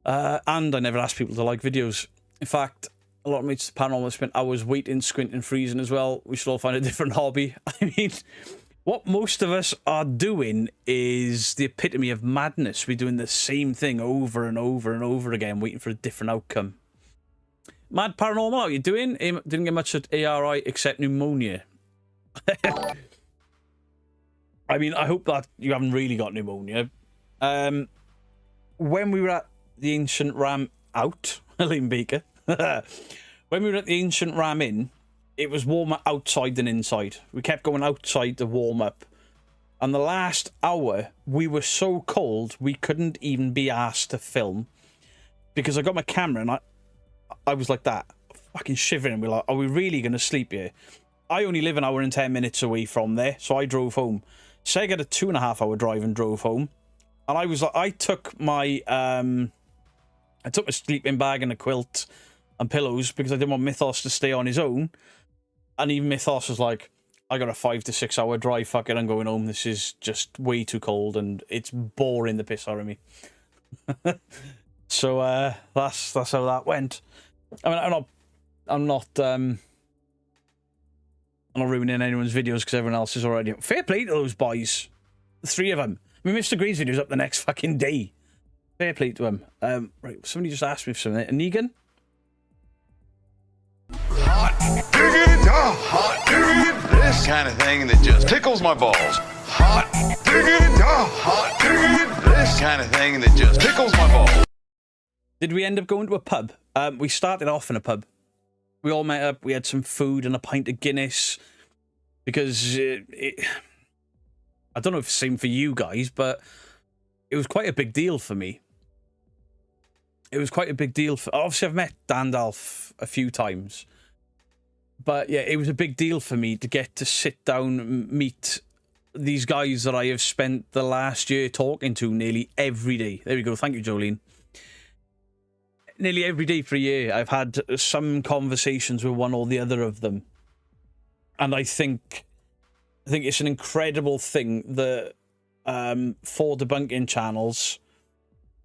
And I never ask people to like videos. In fact, a lot of mates paranormal spent hours waiting, squinting, freezing as well. We should all find a different hobby. I mean, what most of us are doing is the epitome of madness. We're doing the same thing over and over and over again, waiting for a different outcome. Mad Paranormal, how you doing? Didn't get much at ARI except pneumonia. I mean, I hope that you haven't really got pneumonia. When we were at the Ancient Ram out, Elaine Baker. When we were at the Ancient Ram Inn, it was warmer outside than inside. We kept going outside to warm up. And the last hour, we were so cold, we couldn't even be asked to film. Because I got my camera and I was like that, fucking shivering. We're like, are we really going to sleep here? I only live an hour and 10 minutes away from there, so I drove home. Seg had a 2.5 hour drive and drove home. And I was like, I took my sleeping bag and a quilt and pillows because I didn't want Mythos to stay on his own. And even Mythos was like, I got a 5 to 6 hour drive, fuck it, I'm going home. This is just way too cold and it's boring the piss out of me. So that's how that went. I mean, I'm not ruining anyone's videos because everyone else is already. Fair play to those boys, the 3 of them. I mean, Mr. Green's video's up the next fucking day. Fair play to him. Right, somebody just asked me for something. Negan. Hot diggity, hot diggity, this kind of thing that just tickles my balls. Hot diggity, this kind of thing that just tickles my balls. Did we end up going to a pub? We started off in a pub. We all met up. We had some food and a pint of Guinness because I don't know if it's the same for you guys, but it was quite a big deal for me. It was quite a big deal. Obviously, I've met Dandalf a few times. But yeah, it was a big deal for me to get to sit down and meet these guys that I have spent the last year talking to nearly every day. There we go. Thank you, Jolene. Nearly every day for a year, I've had some conversations with one or the other of them. And I think it's an incredible thing that 4 debunking channels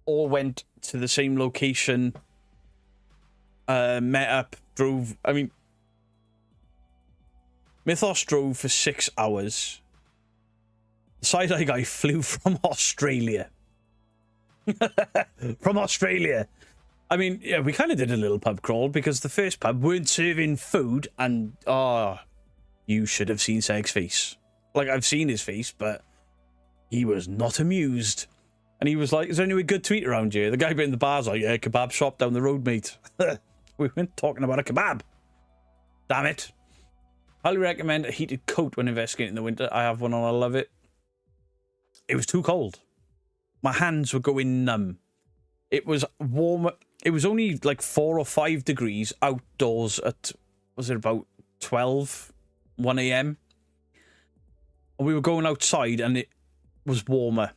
all went to the same location, met up, drove. I mean, Mythos drove for 6 hours. The side-eye guy flew from Australia. From Australia. I mean, yeah, we kind of did a little pub crawl because the first pub weren't serving food and, you should have seen Seg's face. Like, I've seen his face, but he was not amused. And he was like, is there anywhere good to eat around here? The guy behind the bar's like, yeah, kebab shop down the road, mate. We weren't talking about a kebab. Damn it. Highly recommend a heated coat when investigating in the winter. I have one and I love it. It was too cold. My hands were going numb. It was warm. It was only like 4 or 5 degrees outdoors at, was it about 1 a.m.? And we were going outside and it was warmer.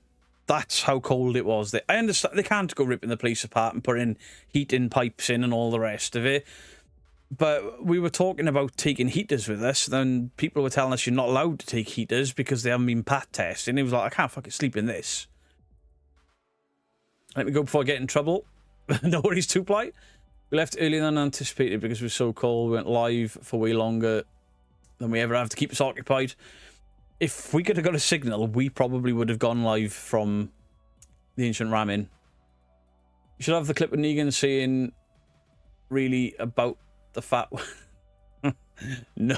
That's how cold it was. I understand they can't go ripping the place apart and putting heating pipes in and all the rest of it. But we were talking about taking heaters with us. Then people were telling us you're not allowed to take heaters because they haven't been pat tested. And he was like, I can't fucking sleep in this. Let me go before I get in trouble. No worries, 2-ply. We left earlier than anticipated because it was so cold. We went live for way longer than we ever have to keep us occupied. If we could have got a signal, we probably would have gone live from the Ancient Ramin. You should have the clip of Negan saying really about the fat one. No,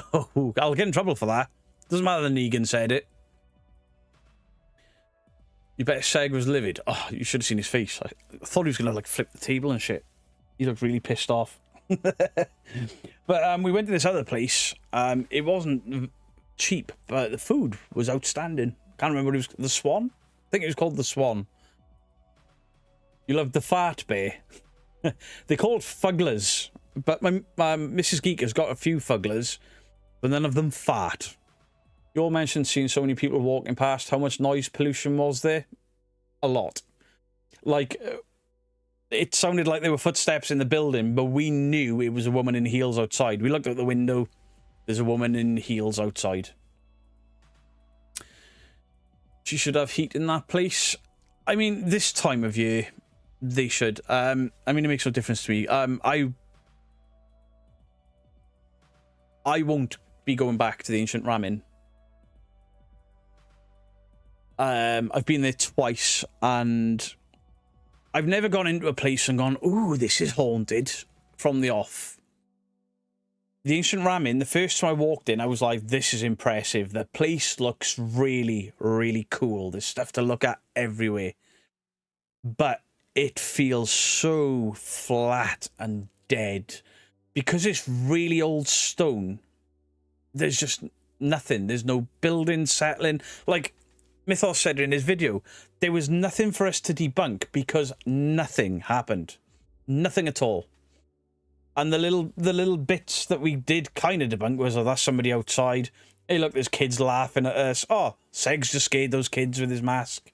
I'll get in trouble for that. Doesn't matter that Negan said it. You bet Seg was livid. Oh, you should have seen his face. I thought he was going to like flip the table and shit. He looked really pissed off. But we went to this other place. It wasn't cheap, but the food was outstanding. Can't remember what it was. The Swan? I think it was called the Swan. You loved the fart bear. They call it fugglers, but my Mrs. Geek has got a few fugglers, but none of them fart. You all mentioned seeing so many people walking past. How much noise pollution was there? A lot. Like, it sounded like there were footsteps in the building, but we knew it was a woman in heels outside. We looked out the window. There's a woman in heels outside. She should have heat in that place. I mean, this time of year, they should. I mean, it makes no difference to me. I won't be going back to the Ancient Ramin. I've been there twice, and I've never gone into a place and gone, ooh, this is haunted from the off. The Ancient Ramin, the first time I walked in, I was like, this is impressive. The place looks really, really cool. There's stuff to look at everywhere. But it feels so flat and dead. Because it's really old stone, there's just nothing. There's no building settling. Like Mythos said in his video, there was nothing for us to debunk because nothing happened. Nothing at all. And the little bits that we did kind of debunk was, oh, that's somebody outside. Hey, look, there's kids laughing at us. Oh, Seg's just scared those kids with his mask.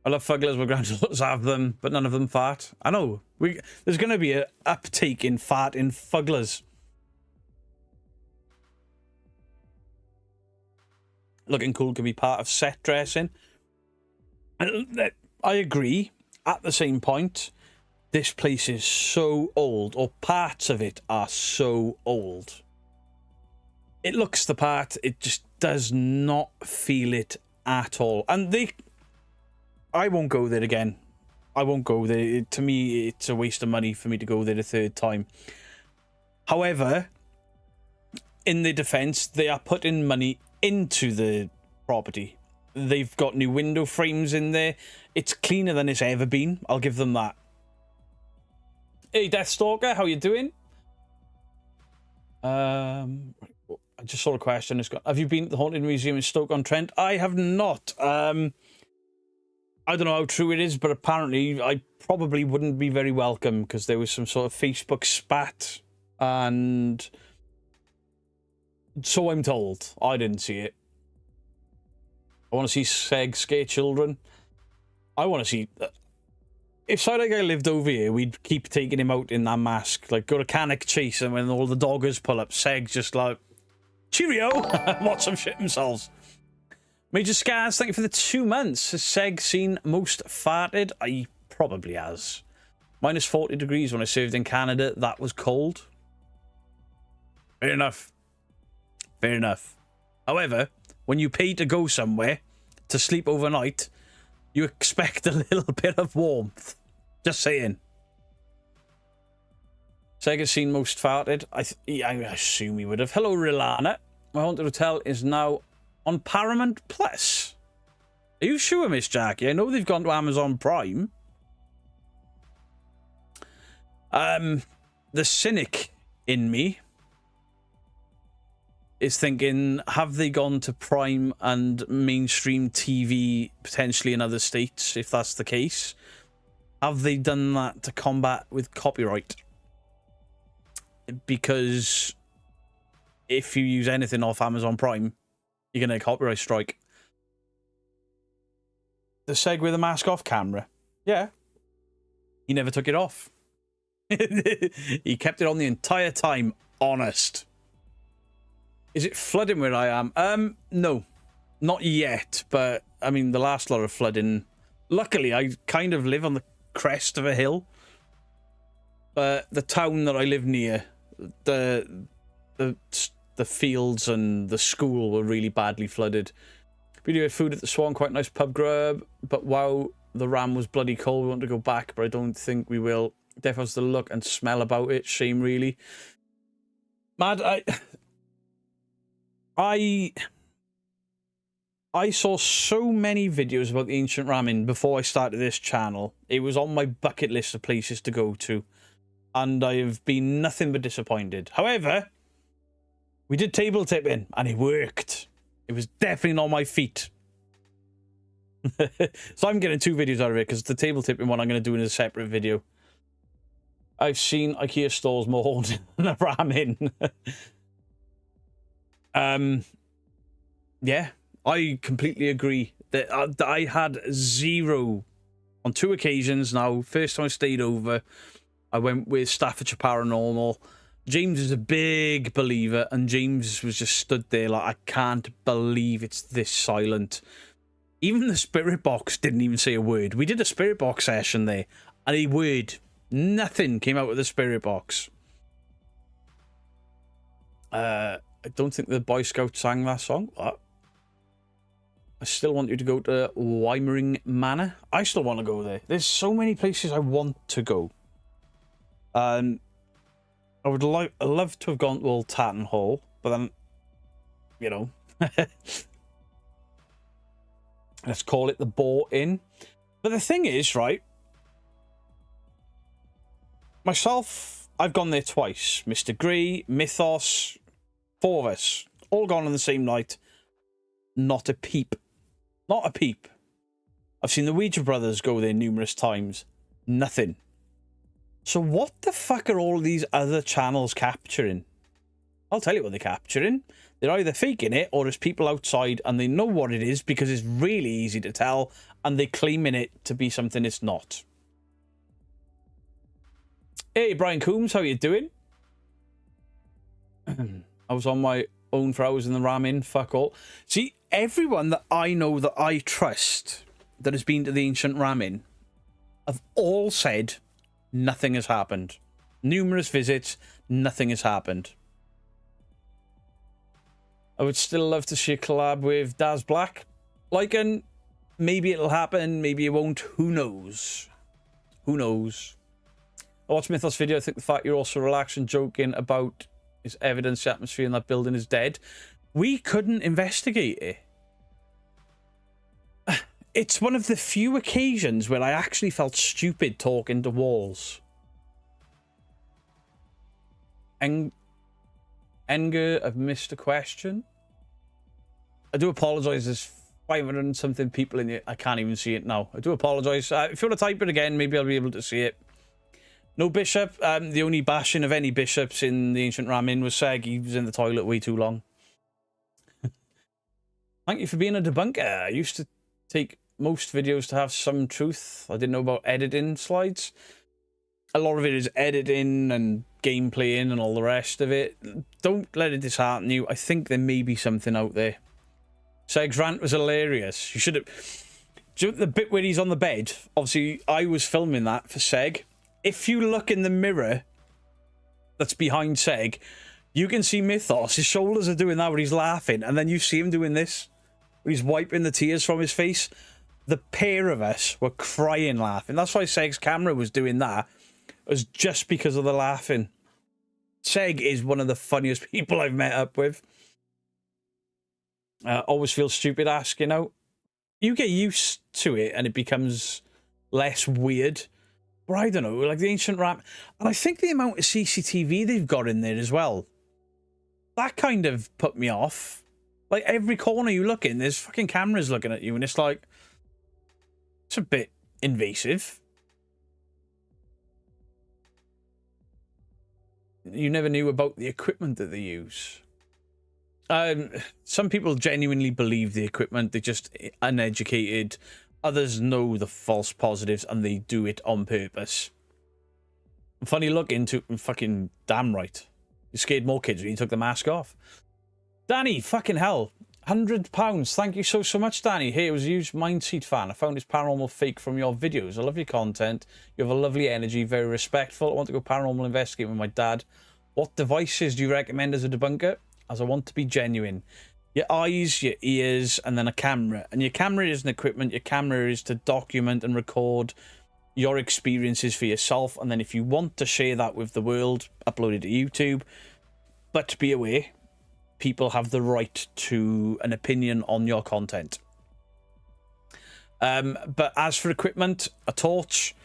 I love fugglers. We're going to have them, but none of them fart. I know. There's going to be an uptake in fart in fugglers. Looking cool can be part of set dressing. And I agree. At the same point, this place is so old, or parts of it are so old. It looks the part, it just does not feel it at all. And I won't go there again. I won't go there. To me, it's a waste of money for me to go there the third time. However, in their defense, they are putting money into the property. They've got new window frames in there. It's cleaner than it's ever been. I'll give them that. Hey, Deathstalker, how you doing? I just saw a question. It's got, have you been to the Haunted Museum in Stoke-on-Trent? I have not. I don't know how true it is, but apparently I probably wouldn't be very welcome because there was some sort of Facebook spat, and so I'm told. I didn't see it. I want to see Seg scare children. I want to see... If Side Guy lived over here, we'd keep taking him out in that mask. Like, go to Cannock Chase, and when all the doggers pull up, Seg's just like, cheerio! Watch them shit themselves. Major Scars, thank you for the 2 months. Has Seg seen most farted? He probably has. Minus 40 degrees when I served in Canada. That was cold. Fair enough. Fair enough. However, when you pay to go somewhere to sleep overnight, you expect a little bit of warmth. Just saying. Seg has seen most farted. Yeah, I assume he would have. Hello, Rilana. My Haunted Hotel is now on Paramount Plus. Are you sure, Miss Jackie? I know they've gone to Amazon Prime. The cynic in me is thinking, have they gone to Prime and mainstream TV potentially in other states, if that's the case? Have they done that to combat with copyright? Because if you use anything off Amazon Prime, you're going to get a copyright strike. The Seg with the mask off camera. Yeah. He never took it off. He kept it on the entire time. Honest. Is it flooding where I am? No. Not yet. But, I mean, the last lot of flooding... Luckily, I kind of live on the crest of a hill. But the town that I live near, the fields and the school were really badly flooded. We do have food at the Swan, quite nice pub grub. But wow, the ram was bloody cold. We want to go back, but I don't think we will. Definitely has the look and smell about it. Shame, really. Mad, I saw so many videos about the ancient ramen before I started this channel. It was on my bucket list of places to go to. And I have been nothing but disappointed. However, we did table tipping and it worked. It was definitely not my feet. So I'm getting 2 videos out of it because the table tipping one I'm going to do in a separate video. I've seen IKEA stores more haunted than a ramen. Yeah, I completely agree. That I had 0 on 2 occasions now. First time I stayed over, I went with Staffordshire Paranormal. James is a big believer, and James was just stood there like, I can't believe it's this silent. Even the spirit box didn't even say a word. We did a spirit box session there, and a word, nothing came out of the spirit box. I don't think the Boy Scouts sang that song. I still want you to go to Weimering Manor. I still want to go there. There's so many places I want to go. I would love to have gone to Old Tatton Hall, but then, you know, let's call it the Boar Inn. But the thing is, right, myself, I've gone there twice. Mr. Grey, Mythos, 4 of us, all gone on the same night. Not a peep. Not a peep. I've seen the Ouija brothers go there numerous times. Nothing. So what the fuck are all these other channels capturing? I'll tell you what they're capturing. They're either faking it or it's people outside and they know what it is because it's really easy to tell and they're claiming it to be something it's not. Hey, Brian Coombs, how you doing? I was on my own for hours in the ramen. Fuck all. See, everyone that I know that I trust that has been to the ancient ramen have all said... nothing has happened. Numerous visits, nothing has happened. I would still love to see a collab with Daz Black. Lycan, maybe it'll happen, maybe it won't. Who knows? Who knows? I watched Mythos video. I think the fact you're also relaxed and joking about is evidence the atmosphere in that building is dead. We couldn't investigate it. It's one of the few occasions where I actually felt stupid talking to walls. Enger, I've missed a question. I do apologise. There's 500 and something people in it. I can't even see it now. I do apologise. If you want to type it again, maybe I'll be able to see it. No bishop. The only bashing of any bishops in the ancient ramen was Seg. He was in the toilet way too long. Thank you for being a debunker. I used to take most videos to have some truth. I didn't know about editing slides. A lot of it is editing and gameplaying and all the rest of it. Don't let it dishearten you. I think there may be something out there. Seg's rant was hilarious. You should have... The bit where he's on the bed, obviously I was filming that for Seg. If you look in the mirror that's behind Seg, you can see Mythos. His shoulders are doing that where he's laughing, and then you see him doing this. He's wiping the tears from his face. The pair of us were crying laughing. That's why Seg's camera was doing that. It was just because of the laughing. Seg is one of the funniest people I've met up with. Always feel stupid asking out. You get used to it and it becomes less weird. But I don't know, like the ancient ram. And I think the amount of CCTV they've got in there as well, that kind of put me off. Like every corner you look in, there's fucking cameras looking at you, and it's like, it's a bit invasive. You never knew about the equipment that they use. Some people genuinely believe the equipment, they're just uneducated. Others know the false positives and they do it on purpose. Funny look into fucking damn right. You scared more kids when you took the mask off. Danny, fucking hell. £100. Thank you so much, Danny. Hey, I was a huge Mindseat fan. I found this paranormal fake from your videos. I love your content. You have a lovely energy, very respectful. I want to go paranormal investigating with my dad. What devices do you recommend as a debunker? As I want to be genuine. Your eyes, your ears, and then a camera. And your camera isn't equipment. Your camera is to document and record your experiences for yourself. And then if you want to share that with the world, upload it to YouTube. But be aware, people have the right to an opinion on your content. But as for equipment, a torch,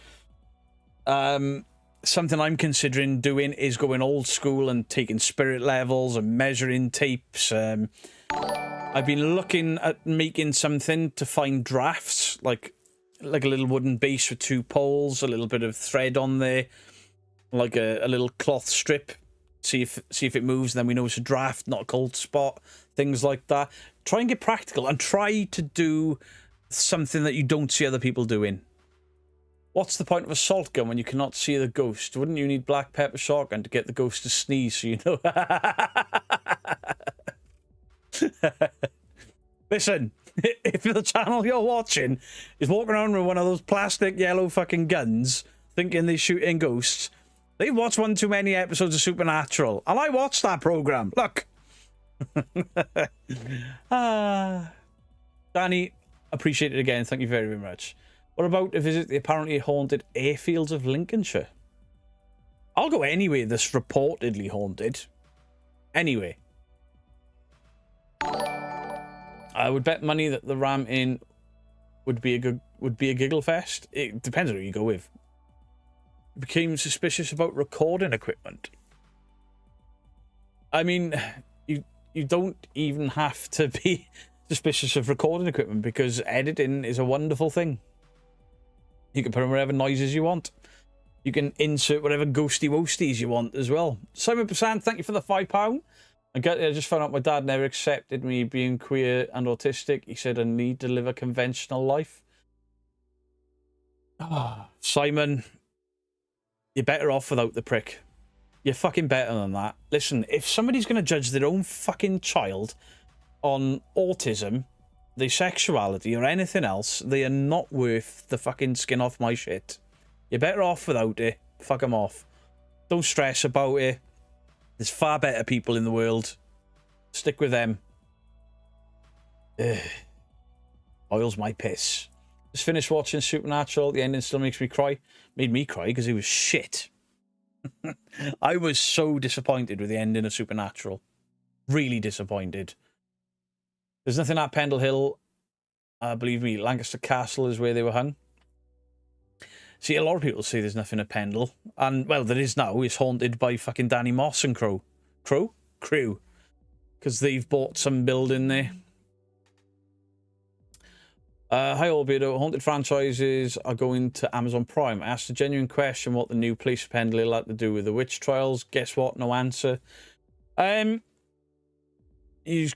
something I'm considering doing is going old school and taking spirit levels and measuring tapes. I've been looking at making something to find drafts, like a little wooden base with 2 poles, a little bit of thread on there, like a little cloth strip. See if it moves, then we know it's a draft, not a cold spot. Things like that. Try and get practical and try to do something that you don't see other people doing. What's the point of a salt gun when you cannot see the ghost? Wouldn't you need black pepper shotgun to get the ghost to sneeze so you know? Listen, if the channel you're watching is walking around with one of those plastic yellow fucking guns thinking they're shooting ghosts, they've watched one too many episodes of Supernatural. And I watched that program. Look. Danny, appreciate it again. Thank you very, very much. What about to visit the apparently haunted airfields of Lincolnshire? I'll go anywhere that's reportedly haunted. Anyway. I would bet money that the Ram Inn would be a giggle fest. It depends on who you go with. Became suspicious about recording equipment. I mean, you don't even have to be suspicious of recording equipment because editing is a wonderful thing. You can put in whatever noises you want. You can insert whatever ghosty woasties you want as well. Simon Passant, thank you for the £5. I just found out my dad never accepted me being queer and autistic. He said I need to live a conventional life. Simon, you're better off without the prick. You're fucking better than that. Listen, if somebody's going to judge their own fucking child on autism, their sexuality, or anything else, they are not worth the fucking skin off my shit. You're better off without it. Fuck them off. Don't stress about it. There's far better people in the world. Stick with them. Ugh. Oil's my piss. Just finished watching Supernatural. The ending still makes me cry. Made me cry because it was shit. I was so disappointed with the ending of Supernatural. Really disappointed. There's nothing at Pendle Hill. Believe me, Lancaster Castle is where they were hung. See, a lot of people say there's nothing at Pendle. And, well, there is now. It's haunted by fucking Danny Moss and crew. Crew. Because they've bought some building there. Hi, Albedo. Haunted franchises are going to Amazon Prime. I asked a genuine question what the new Police of Pendle Hill had to do with the witch trials. Guess what? No answer. You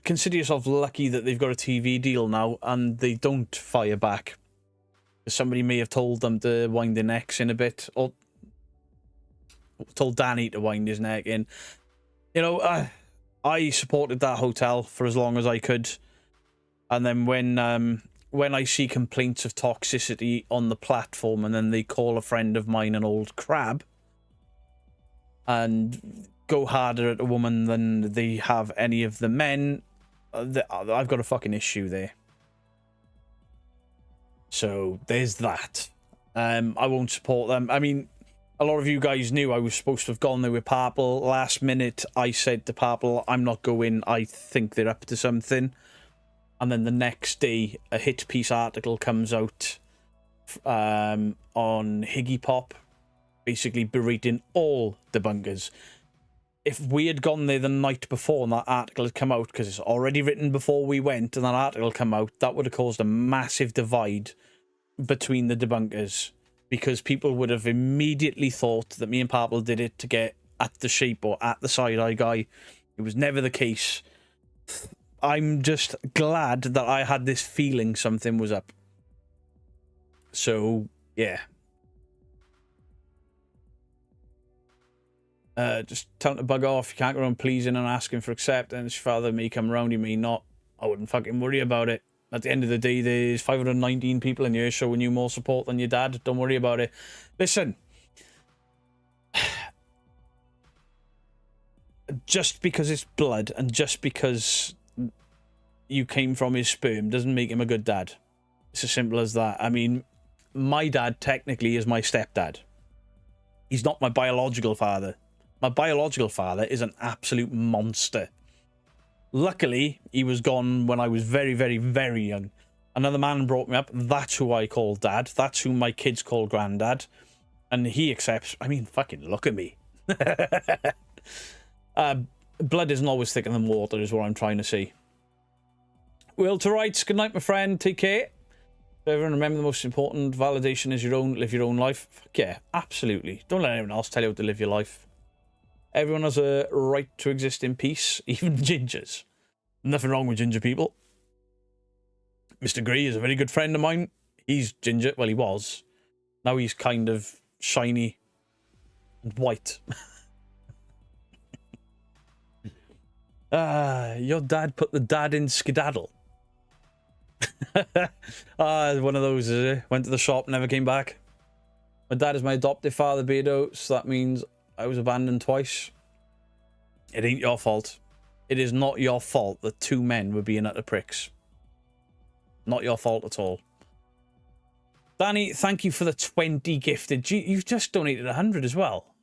consider yourself lucky that they've got a TV deal now and they don't fire back. Somebody may have told them to wind their necks in a bit, or told Danny to wind his neck in. You know, I supported that hotel for as long as I could, and then when I see complaints of toxicity on the platform, and then they call a friend of mine an old crab, and go harder at a woman than they have any of the men, I've got a fucking issue there. So there's that. I won't support them. I mean, a lot of you guys knew I was supposed to have gone there with Purple. Last minute, I said to Purple, I'm not going. I think they're up to something. And then the next day, a hit piece article comes out on Higgy Pop, basically berating all debunkers. If we had gone there the night before and that article had come out, because it's already written before we went, and that article had come out, that would have caused a massive divide between the debunkers, because people would have immediately thought that me and Purple did it to get at the sheep or at the side-eye guy. It was never the case. I'm just glad that I had this feeling something was up. So, yeah. Just tell him to bug off. You can't go around pleasing and asking for acceptance. Your father may come around, you may not. I wouldn't fucking worry about it. At the end of the day, there's 519 people in here showing you more support than your dad. Don't worry about it. Listen. Just because it's blood and just because you came from his sperm doesn't make him a good dad. It's as simple as that. I mean, my dad technically is my stepdad. He's not my biological father. My biological father is an absolute monster. Luckily, he was gone when I was very, very, very young. Another man brought me up. That's who I call dad. That's who my kids call granddad. And he accepts. I mean, fucking look at me. Blood isn't always thicker than water, is what I'm trying to say. Will to rights. Good night, my friend. Take care. Everyone, remember the most important validation is your own. Live your own life. Fuck yeah, absolutely. Don't let anyone else tell you how to live your life. Everyone has a right to exist in peace, even gingers. Nothing wrong with ginger people. Mr. Grey is a very good friend of mine. He's ginger. Well, he was. Now he's kind of shiny and white. Your dad put the dad in skedaddle. One of those, is it? Went to the shop, never came back. My dad is my adoptive father, Beardo, so that means I was abandoned twice. It ain't your fault. It is not your fault that two men were being utter pricks. Not your fault at all. Danny, thank you for the 20 gifted. You've just donated 100 as well.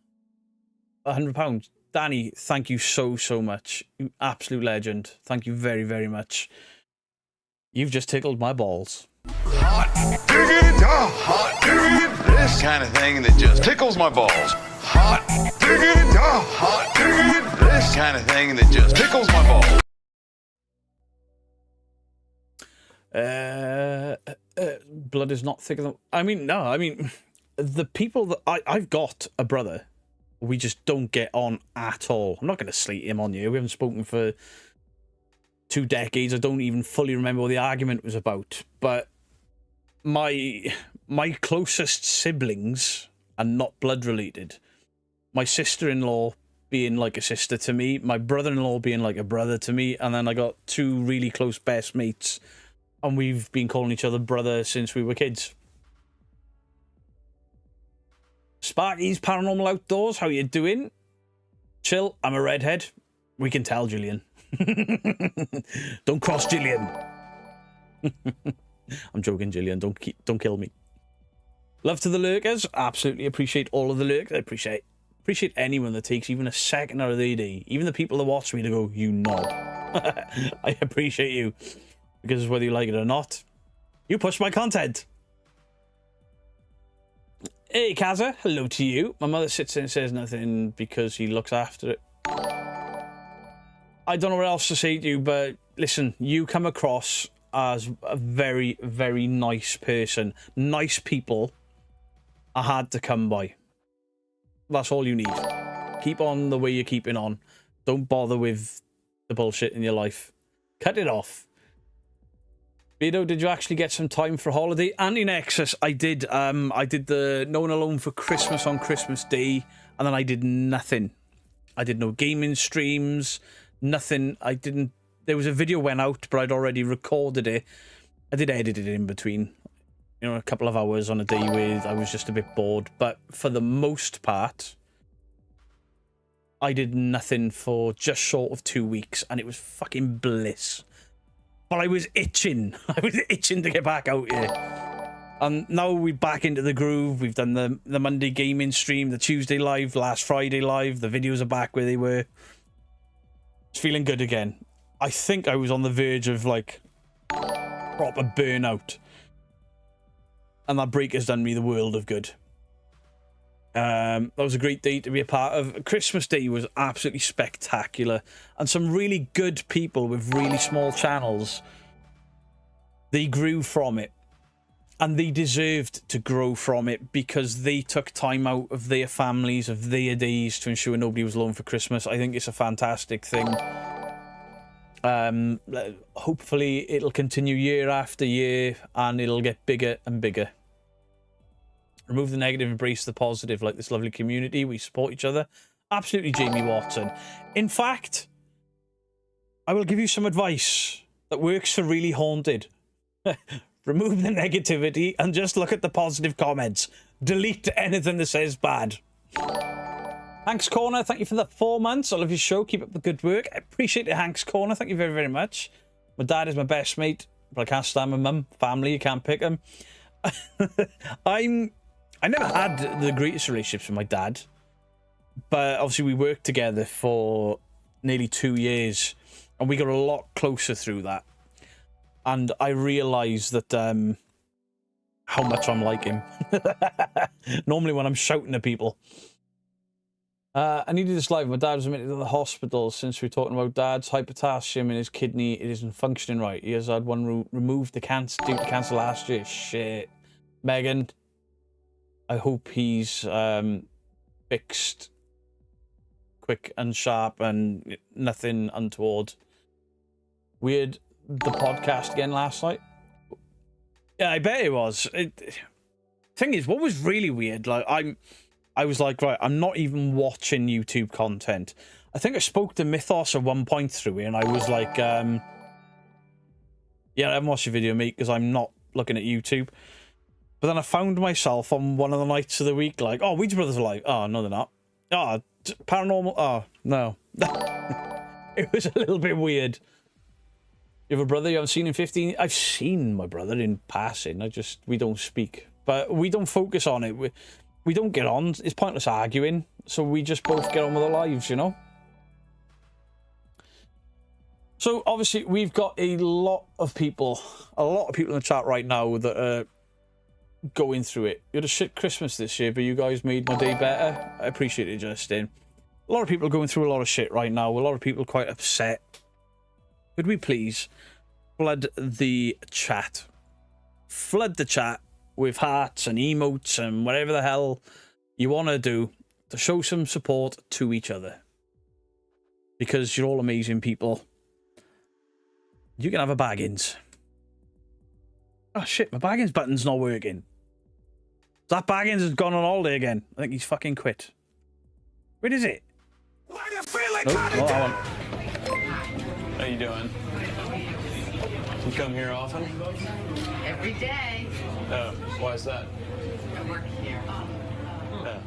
£100. Danny, thank you so, so much. You absolute legend. Thank you very, very much. You've just tickled my balls. Hot diggity, hot diggity, this kind of thing that just tickles my balls. Hot diggity, hot diggity, this kind of thing that just tickles my balls. Blood is not thicker than... I mean, no, I mean, the people that... I've got a brother. We just don't get on at all. I'm not going to slate him on you. We haven't spoken for 2 decades. I don't even fully remember what the argument was about. But my closest siblings are not blood related. My sister-in-law being like a sister to me, my brother-in-law being like a brother to me, and then I got 2 really close best mates, and we've been calling each other brother since we were kids. Sparky's Paranormal Outdoors, how you doing? Chill, I'm a redhead. We can tell, Julian. Don't cross Julian. I'm joking, Julian. Don't kill me. Love to the lurkers. Absolutely appreciate all of the lurkers. I appreciate anyone that takes even a second out of their day. Even the people that watch me to go, you knob. I appreciate you. Because whether you like it or not, you push my content. Hey, Kaza. Hello to you. My mother sits and says nothing because he looks after it. I don't know what else to say to you, but listen, you come across as a very, very nice person. Nice people are hard to come by. That's all you need. Keep on the way you're keeping on. Don't bother with the bullshit in your life. Cut it off. Beardo, did you actually get some time for a holiday? Anti-Nexus, I did. I did the No One Alone for Christmas on Christmas Day, and then I did nothing. I did no gaming streams, nothing. I didn't... There was a video went out, but I'd already recorded it. I did edit it in between. You know, a couple of hours on a day with... I was just a bit bored. But for the most part, I did nothing for just short of 2 weeks, and it was fucking bliss. But I was itching. I was itching to get back out here. And now we're back into the groove. We've done the Monday gaming stream, the Tuesday live, last Friday live. The videos are back where they were. It's feeling good again. I think I was on the verge of like proper burnout. And that break has done me the world of good. That was a great day to be a part of. Christmas Day was absolutely spectacular. And some really good people with really small channels. They grew from it. And they deserved to grow from it because they took time out of their families, of their days to ensure nobody was alone for Christmas. I think it's a fantastic thing. Hopefully it'll continue year after year and it'll get bigger and bigger. Remove the negative, embrace the positive, like this lovely community. We support each other. Absolutely, Jamie Watson. In fact, I will give you some advice that works for Really Haunted. Remove the negativity and just look at the positive comments. Delete anything that says bad. Hanks Corner, thank you for the 4 months. I love your show. Keep up the good work. I appreciate it, Hanks Corner. Thank you very, very much. My dad is my best mate, but I can't stand my mum. Family, you can't pick them. I never had the greatest relationships with my dad, but obviously we worked together for nearly 2 years, and we got a lot closer through that. And I realised that how much I'm like him. Normally when I'm shouting at people. I needed this live. My dad was admitted to the hospital. Since we're talking about dad's hyperpotassium in his kidney, it isn't functioning right. He has had one removed due to cancer last year. Shit. Megan, I hope he's fixed quick and sharp and nothing untoward. Weird. The podcast again last night. Yeah, I bet it was. Thing is, what was really weird, like I was like, right, I'm not even watching YouTube content. I think I spoke to Mythos at one point through it, and I was like, yeah, I haven't watched your video, mate, because I'm not looking at YouTube. But then I found myself on one of the nights of the week, like, oh, Ouija Brothers are live. Oh, no, they're not. Oh, Paranormal. Oh, no. It was a little bit weird. You have a brother you haven't seen in 15? I've seen my brother in passing. We don't speak. But we don't focus on it. We don't get on. It's pointless arguing. So we just both get on with our lives, you know? So obviously we've got a lot of people in the chat right now that are going through it. You had a shit Christmas this year, but you guys made my day better. I appreciate it, Justin. A lot of people are going through a lot of shit right now. A lot of people are quite upset. Could we please flood the chat? Flood the chat with hearts and emotes and whatever the hell you want to do to show some support to each other. Because you're all amazing people. You can have a Baggins. Oh shit, my Baggins button's not working. That Baggins has gone on holiday again. I think he's fucking quit. Where is it? How you doing? You come here often? Every day. Oh, why is that? I work here. Yeah.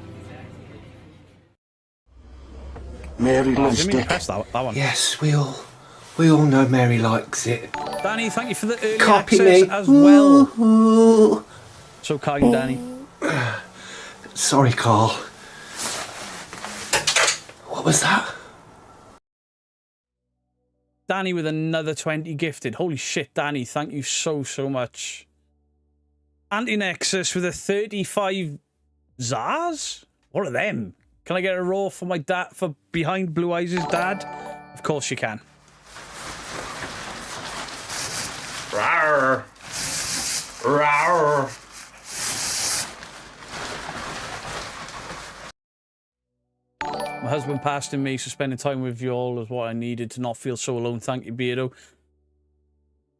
Mary loves Didn't mean to dick. press that one. Yes, we all know Mary likes it. Danny, thank you for the early Copy access me. as well. Ooh. So kind, Danny. Sorry, Carl. What was that? Danny with another 20 gifted. Holy shit, Danny. Thank you so, so much. Anti-Nexus with a 35 Zars? What are them? Can I get a roar for my dad, for Behind Blue Eyes' dad? Of course you can. Rawr. Rawr. My husband passed in me, so spending time with you all is what I needed to not feel so alone. Thank you, Beardo.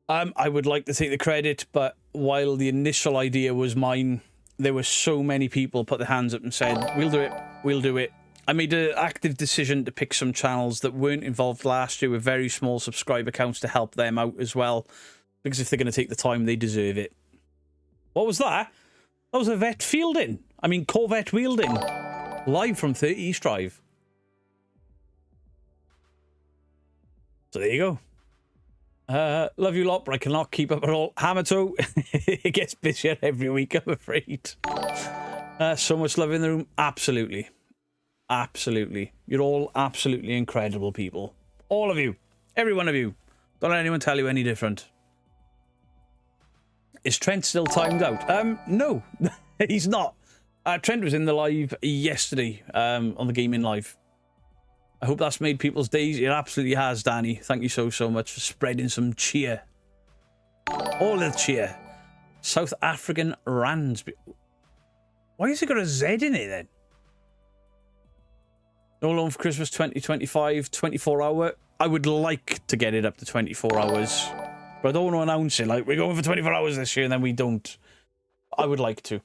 I would like to take the credit, but while the initial idea was mine, there were so many people put their hands up and said, we'll do it, we'll do it. I made an active decision to pick some channels that weren't involved last year with very small subscriber counts to help them out as well. Because if they're going to take the time, they deserve it. What was that? That was a vet fielding. I mean, Corvette wielding. Live from 30 East Drive. So there you go. Love you lot, but I cannot keep up at all. Hamato, it gets busier every week, I'm afraid. So much love in the room. Absolutely. Absolutely. You're all absolutely incredible people. All of you. Every one of you. Don't let anyone tell you any different. Is Trent still timed out? No. He's not. Trent was in the live yesterday, on the gaming live. I hope that's made people's days. It absolutely has, Danny. Thank you so much for spreading some cheer. All the cheer. South African Rands. Why has it got a Z in it then? No Loan for Christmas 2025, 24 hour. I would like to get it up to 24 hours. But I don't want to announce it. Like, we're going for 24 hours this year and then we don't. I would like to.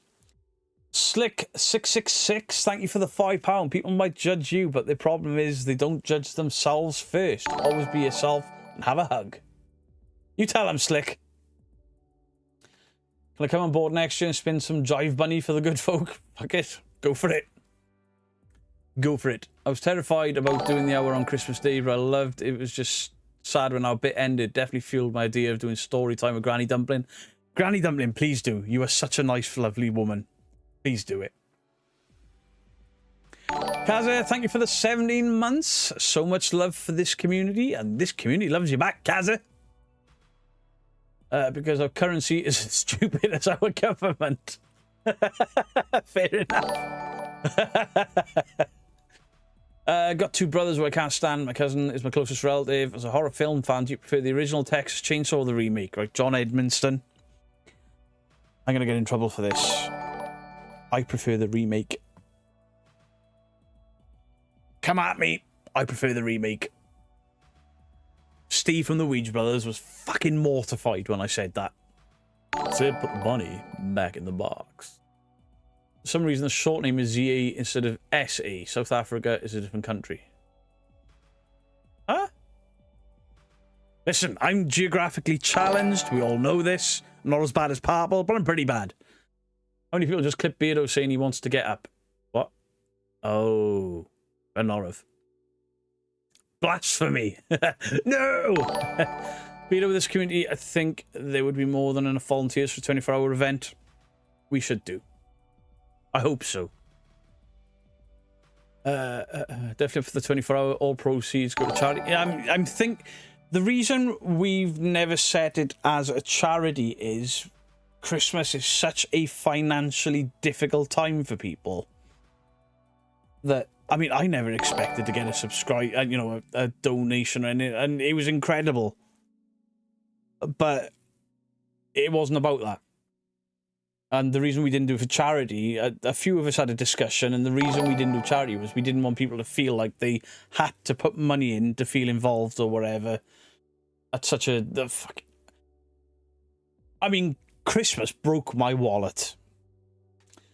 Slick666, thank you for the £5. People might judge you, but the problem is they don't judge themselves first. Always be yourself and have a hug. You tell them, Slick. Can I come on board next year and spin some Jive Bunny for the good folk? Fuck it. Go for it. Go for it. I was terrified about doing the hour on Christmas Day, but I loved it. It was just sad when our bit ended. Definitely fueled my idea of doing story time with Granny Dumpling. Granny Dumpling, please do. You are such a nice, lovely woman. Please do it. Kaza, thank you for the 17 months. So much love for this community, and this community loves you back, Kaza. Because our currency is as stupid as our government. Fair enough. Got two brothers who I can't stand. My cousin is my closest relative. As a horror film fan, do you prefer the original Texas Chainsaw or the remake? Right, John Edmonston. I'm going to get in trouble for this. I prefer the remake. Come at me. I prefer the remake. Steve from the Ouija Brothers was fucking mortified when I said that. Said put the money back in the box. For some reason the short name is ZA instead of SA. South Africa is a different country. Huh? Listen, I'm geographically challenged. We all know this. I'm not as bad as Purple, but I'm pretty bad. How many people just clip Beardo saying he wants to get up? What? Oh. Benorov. Blasphemy. No! Beardo with this community, I think there would be more than enough volunteers for a 24-hour event. We should do. I hope so. Definitely for the 24-hour, all proceeds go to charity. Yeah, I'm think the reason we've never set it as a charity is Christmas is such a financially difficult time for people that, I mean, I never expected to get a subscribe, a donation, and it was incredible. But it wasn't about that. And the reason we didn't do it for charity, a few of us had a discussion, and the reason we didn't do charity was we didn't want people to feel like they had to put money in to feel involved or whatever. At such a... I mean, Christmas broke my wallet.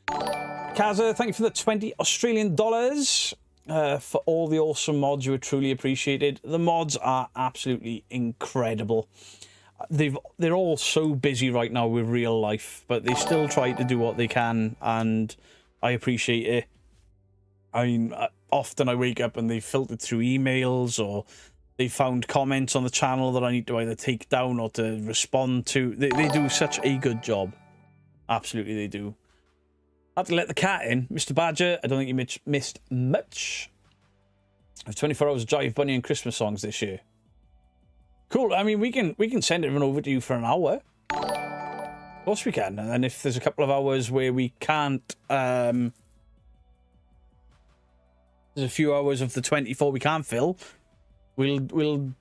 Kaza, thank you for the 20 Australian dollars for all the awesome mods. You were truly appreciated. The mods are absolutely incredible. They're all so busy right now with real life, but they still try to do what they can, and I appreciate it. I mean, often I wake up and they've filtered through emails, or they found comments on the channel that I need to either take down or to respond to. They do such a good job. Absolutely, they do. I had to let the cat in. Mr. Badger, I don't think you missed much. I have 24 hours of Jive Bunny and Christmas songs this year. Cool. I mean, we can send everyone over to you for an hour. Of course we can. And then if there's a couple of hours where we can't, there's a few hours of the 24 we can't fill, we'll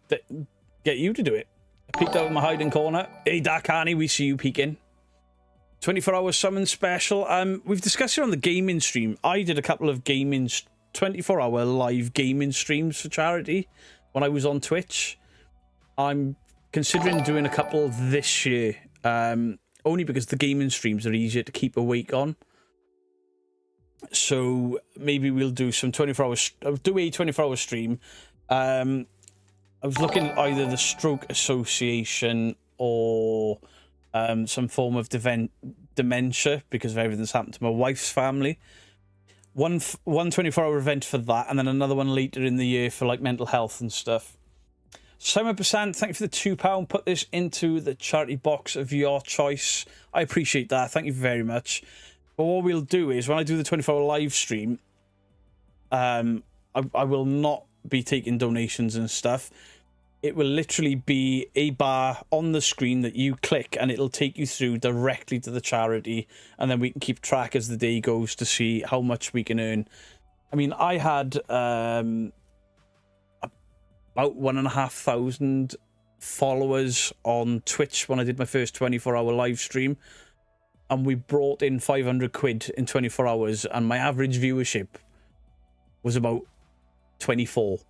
get you to do it. I peeked out of my hiding corner. Hey, Dark Arnie, we see you peeking. 24-hour summon special. We've discussed it on the gaming stream. I did a couple of 24-hour live gaming streams for charity when I was on Twitch. I'm considering doing a couple this year, only because the gaming streams are easier to keep awake on. So maybe we'll do some 24 hours. I'll do a 24-hour stream. I was looking at either the Stroke Association or some form of dementia because of everything that's happened to my wife's family. One 24-hour event for that, and then another one later in the year for like mental health and stuff. 7%, thank you for the £2. Put this into the charity box of your choice. I appreciate that. Thank you very much. But what we'll do is, when I do the 24-hour live stream, I will not be taking donations and stuff. It will literally be a bar on the screen that you click, and it'll take you through directly to the charity, and then we can keep track as the day goes to see how much we can earn. I mean, I had about 1,500 followers on Twitch when I did my first 24-hour live stream, and we brought in 500 quid in 24 hours, and my average viewership was about 24.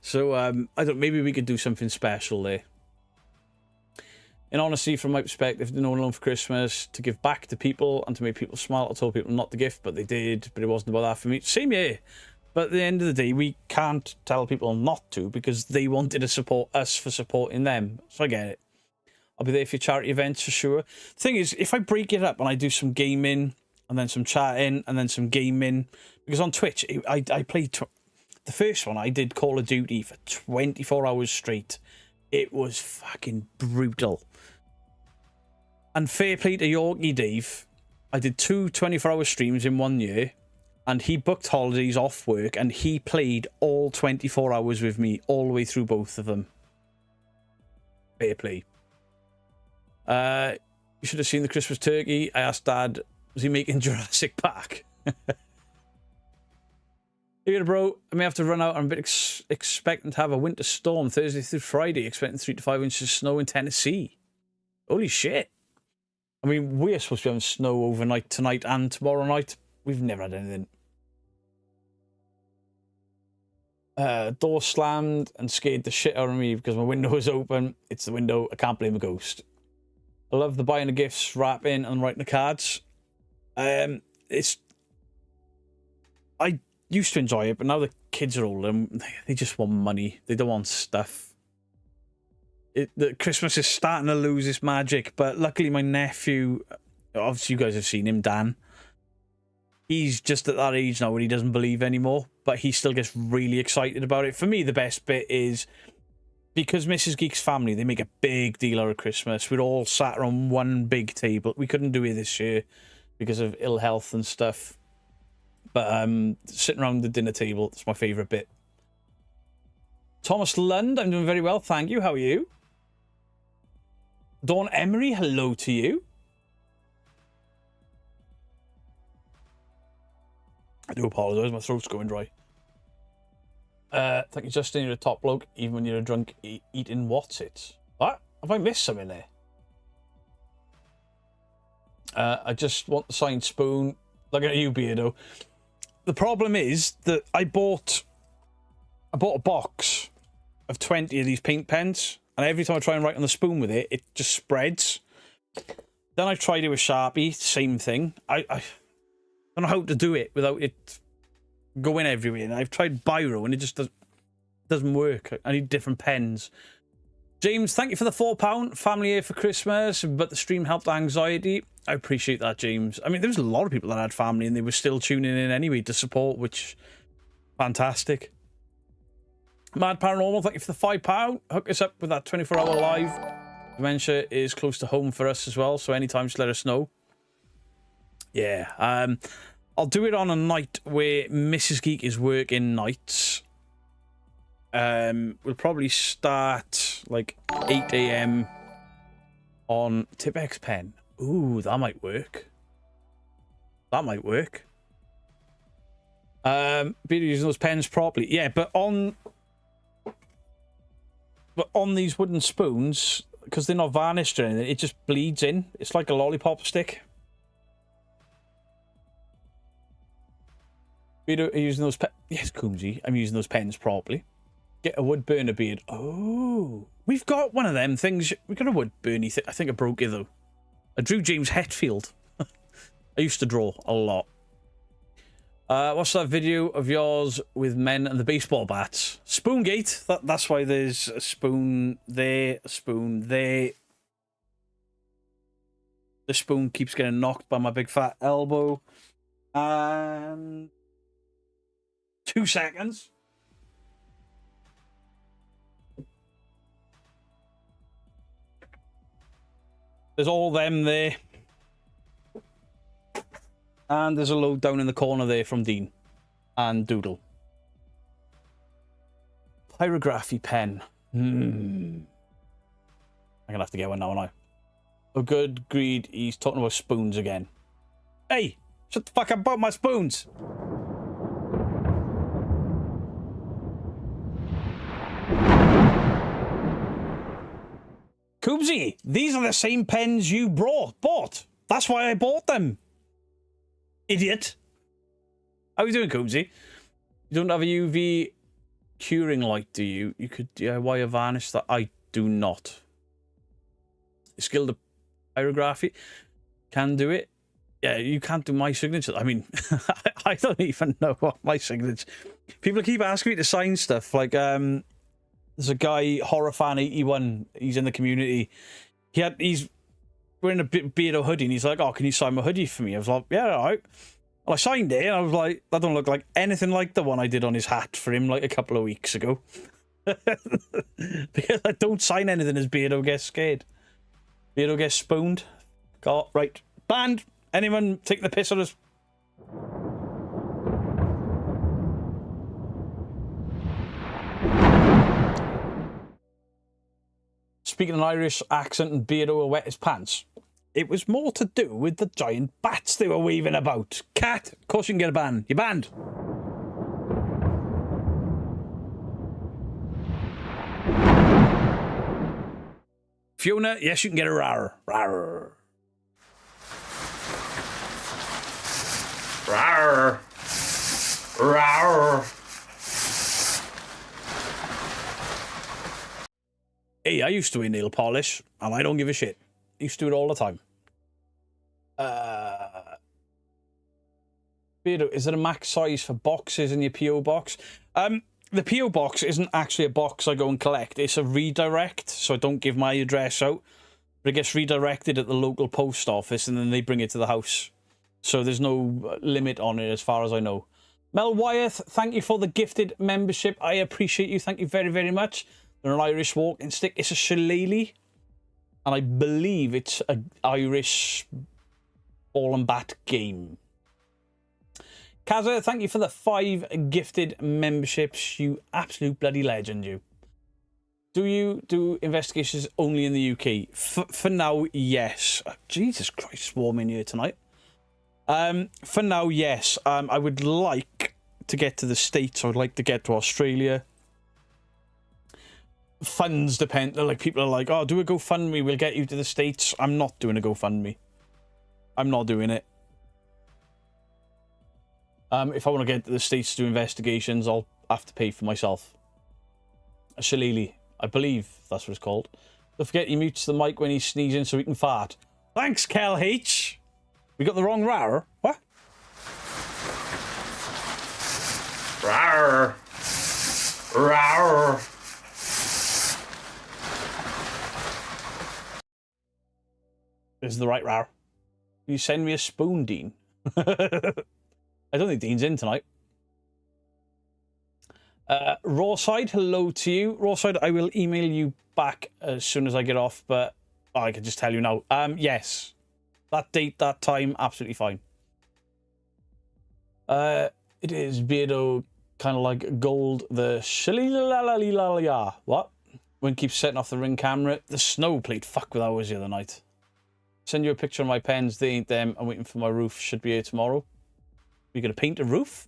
So I don't. Maybe we could do something special there. In honesty, from my perspective, no one alone for Christmas, to give back to people and to make people smile. I told people not to gift, but they did. But it wasn't about that for me. Same here. But at the end of the day, we can't tell people not to, because they wanted to support us for supporting them. So I get it. I'll be there for your charity events for sure. The thing is, if I break it up and I do some gaming and then some chatting and then some gaming, because on Twitch I played. The first one, I did Call of Duty for 24 hours straight. It was fucking brutal. And fair play to Yorkie Dave. I did 2 24-hour streams in 1 year, and he booked holidays off work, and he played all 24 hours with me all the way through both of them. Fair play. You should have seen the Christmas turkey. I asked Dad, was he making Jurassic Park? Here, bro, I may have to run out. I'm a bit expecting to have a winter storm Thursday through Friday, expecting 3 to 5 inches of snow in Tennessee. Holy shit. I mean, we're supposed to be having snow overnight tonight and tomorrow night. We've never had anything. Door slammed and scared the shit out of me because my window was open. It's the window. I can't blame a ghost. I love the buying of gifts, wrapping and writing the cards. I used to enjoy it, but now the kids are older and they just want money. They don't want stuff. The Christmas is starting to lose its magic, but luckily my nephew, obviously you guys have seen him, Dan, he's just at that age now where he doesn't believe anymore, but he still gets really excited about it. For me, the best bit is, because Mrs. Geek's family, they make a big deal out of Christmas. We're all sat around one big table. We couldn't do it this year because of ill health and stuff. But sitting around the dinner table, it's my favourite bit. Thomas Lund, I'm doing very well, thank you. How are you? Dawn Emery, hello to you. I do apologise, my throat's going dry. Thank you, Justin, you're a top bloke, even when you're a drunk eating what's it? What? Have I missed something there? I just want the signed spoon. Look at you, Beardo. The problem is that I bought a box of 20 of these paint pens, and every time I try and write on the spoon with it, it just spreads. Then I tried it with Sharpie, same thing. I don't know how to do it without it going everywhere. And I've tried Biro, and it just doesn't work. I need different pens. James, thank you for the £4. Family here for Christmas, but the stream helped anxiety. I appreciate that, James. I mean, there was a lot of people that had family and they were still tuning in anyway to support, which fantastic. Mad Paranormal, thank you for the £5. Hook us up with that 24-hour live. Dementia is close to home for us as well, so anytime just let us know. Yeah, I'll do it on a night where Mrs. Geek is working nights. We'll probably start like 8 AM on Tipex Pen. Ooh, that might work. That might work. Be using those pens properly. Yeah, but on these wooden spoons, because they're not varnished or anything, it just bleeds in. It's like a lollipop stick. Are you using those pens? Yes, Coomsy, I'm using those pens properly. Get a wood burner beard. Oh, we've got one of them things. We got a wood burny thing. I think I broke it though. I drew James Hetfield. I used to draw a lot. What's that video of yours with men and the baseball bats? Spoongate. That's why there's a spoon there, a spoon there. The spoon keeps getting knocked by my big fat elbow. And 2 seconds. There's all them there. And there's a load down in the corner there from Dean and Doodle. Pyrography pen. I'm gonna have to get one now, aren't I? Oh, good greed. He's talking about spoons again. Hey, shut the fuck up about my spoons. Koobsy, these are the same pens you bought. That's why I bought them. Idiot. How are you doing, Koobsy? You don't have a UV curing light, do you? You could DIY a varnish that I do not. Skilled pyrography can do it. Yeah, you can't do my signature. I mean, I don't even know what my signature. People keep asking me to sign stuff. Like, there's a guy, HorrorFan81. He's in the community. He's wearing a Beardo hoodie, and he's like, "Oh, can you sign my hoodie for me?" I was like, "Yeah, all right." Well, I signed it, and I was like, "That don't look like anything like the one I did on his hat for him like a couple of weeks ago." Because I don't sign anything as Beardo gets scared. Beardo gets spooned. Got right. Banned. Anyone taking the piss on us? Speaking an Irish accent and Beardo will wet his pants. It was more to do with the giant bats they were waving about. Cat, of course you can get a ban. You're banned. Fiona, yes, you can get a rar. Rar. Rawr. Rawr. Hey, I used to wear nail polish, and I don't give a shit. Used to do it all the time. Beardo, is there a max size for boxes in your PO box? The PO box isn't actually a box I go and collect. It's a redirect, so I don't give my address out. But it gets redirected at the local post office, and then they bring it to the house. So there's no limit on it as far as I know. Mel Wyeth, thank you for the gifted membership. I appreciate you. Thank you very, very much. They're an Irish walking stick. It's a shillelagh. And I believe it's an Irish ball and bat game. Kaza, thank you for the 5 gifted memberships. You absolute bloody legend, you. Do you do investigations only in the UK? For now, yes. Jesus Christ, swarming here tonight. For now, yes. I would like to get to the States. I would like to get to Australia. Funds depend. Like, people are like, oh, do a GoFundMe, we'll get you to the States. I'm not doing a GoFundMe. I'm not doing it. If I want to get to the States to do investigations, I'll have to pay for myself. A shillelagh. I believe that's what it's called. Don't forget he mutes the mic when he's sneezing so he can fart. Thanks, Kel H. We got the wrong rar. What? Rawr. Rawr. This is the right rar. Can you send me a spoon, Dean? I don't think Dean's in tonight. Rawside, hello to you. Rawside, I will email you back as soon as I get off, but I can just tell you now. Yes. That date, that time, absolutely fine. It is Beardo, kind of like gold, the shillelagh. What? When keeps setting off the ring camera. The snow played fuck with hours the other night. Send you a picture of my pens. They ain't them. I'm waiting for my roof. Should be here tomorrow. We gonna paint a roof?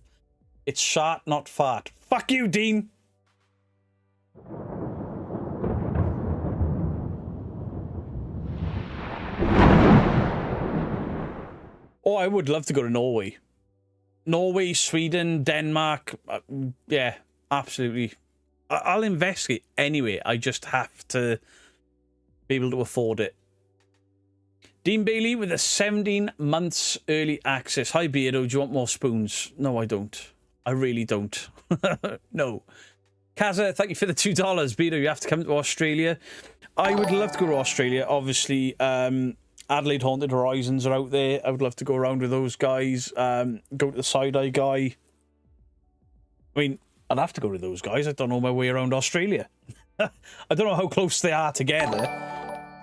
It's shart, not fart. Fuck you, Dean. Oh, I would love to go to Norway. Norway, Sweden, Denmark. Yeah, absolutely. I'll investigate anyway. I just have to be able to afford it. Dean Bailey with a 17 months early access. Hi, Beardo. Do you want more spoons? No, I don't. I really don't. No. Kaza, thank you for the $2. Beardo, you have to come to Australia. I would love to go to Australia. Obviously, Adelaide Haunted Horizons are out there. I would love to go around with those guys. Go to the Side-Eye guy. I mean, I'd have to go to those guys. I don't know my way around Australia. I don't know how close they are together.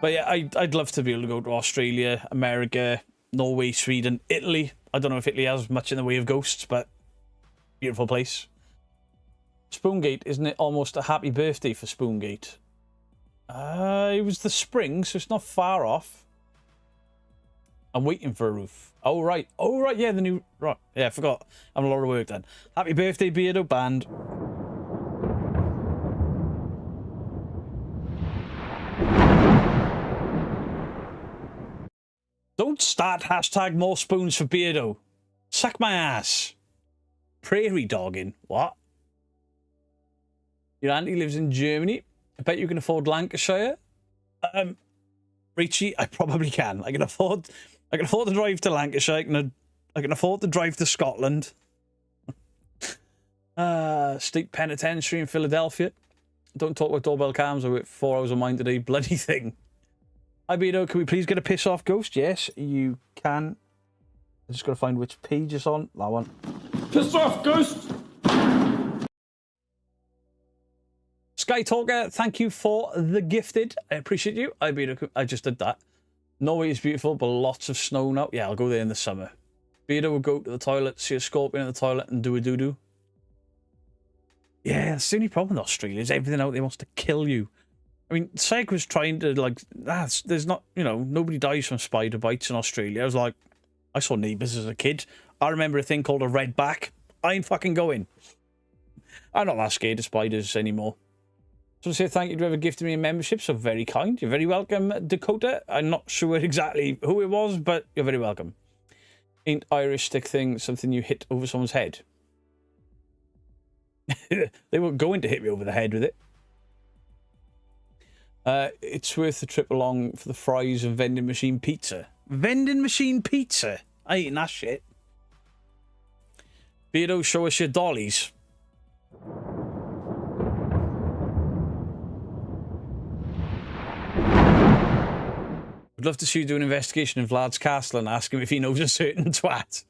But yeah, I'd love to be able to go to Australia, America, Norway, Sweden, Italy. I don't know if Italy has much in the way of ghosts, but beautiful place. Spoongate, isn't it almost a happy birthday for Spoongate? It was the spring, so it's not far off. I'm waiting for a roof. Oh, right. Oh, right. Yeah, the new... Right. Yeah, I forgot. I'm a lot of work then. Happy birthday, Beardo Band. Don't start hashtag more spoons for Beardo. Suck my ass. Prairie dogging. What? Your auntie lives in Germany. I bet you can afford Lancashire. Richie, I probably can. I can afford to drive to Lancashire. I can afford to drive to Scotland. State Penitentiary in Philadelphia. Don't talk about doorbell cams. I worked 4 hours of mine today. Bloody thing. Hi, Beardo. Can we please get a piss off ghost? Yes, you can. I just got to find which page it's on. That one. Piss off, ghost! Sky Talker, thank you for the gifted. I appreciate you. I just did that. Norway is beautiful, but lots of snow now. Yeah, I'll go there in the summer. Beardo will go to the toilet, see a scorpion in the toilet, and do a doo-doo. Yeah, that's the only problem with Australia is everything out there wants to kill you. I mean, Seg was trying to, like, there's not, you know, nobody dies from spider bites in Australia. I was like, I saw Neighbours as a kid. I remember a thing called a redback. I ain't fucking going. I'm not that scared of spiders anymore. So to say thank you to whoever gifted me a membership, so very kind. You're very welcome, Dakota. I'm not sure exactly who it was, but you're very welcome. Ain't Irish stick thing something you hit over someone's head? They weren't going to hit me over the head with it. It's worth the trip along for the fries and vending machine pizza. Vending machine pizza? I ain't that shit. Beardo, show us your dollies. I'd love to see you do an investigation in Vlad's castle and ask him if he knows a certain twat.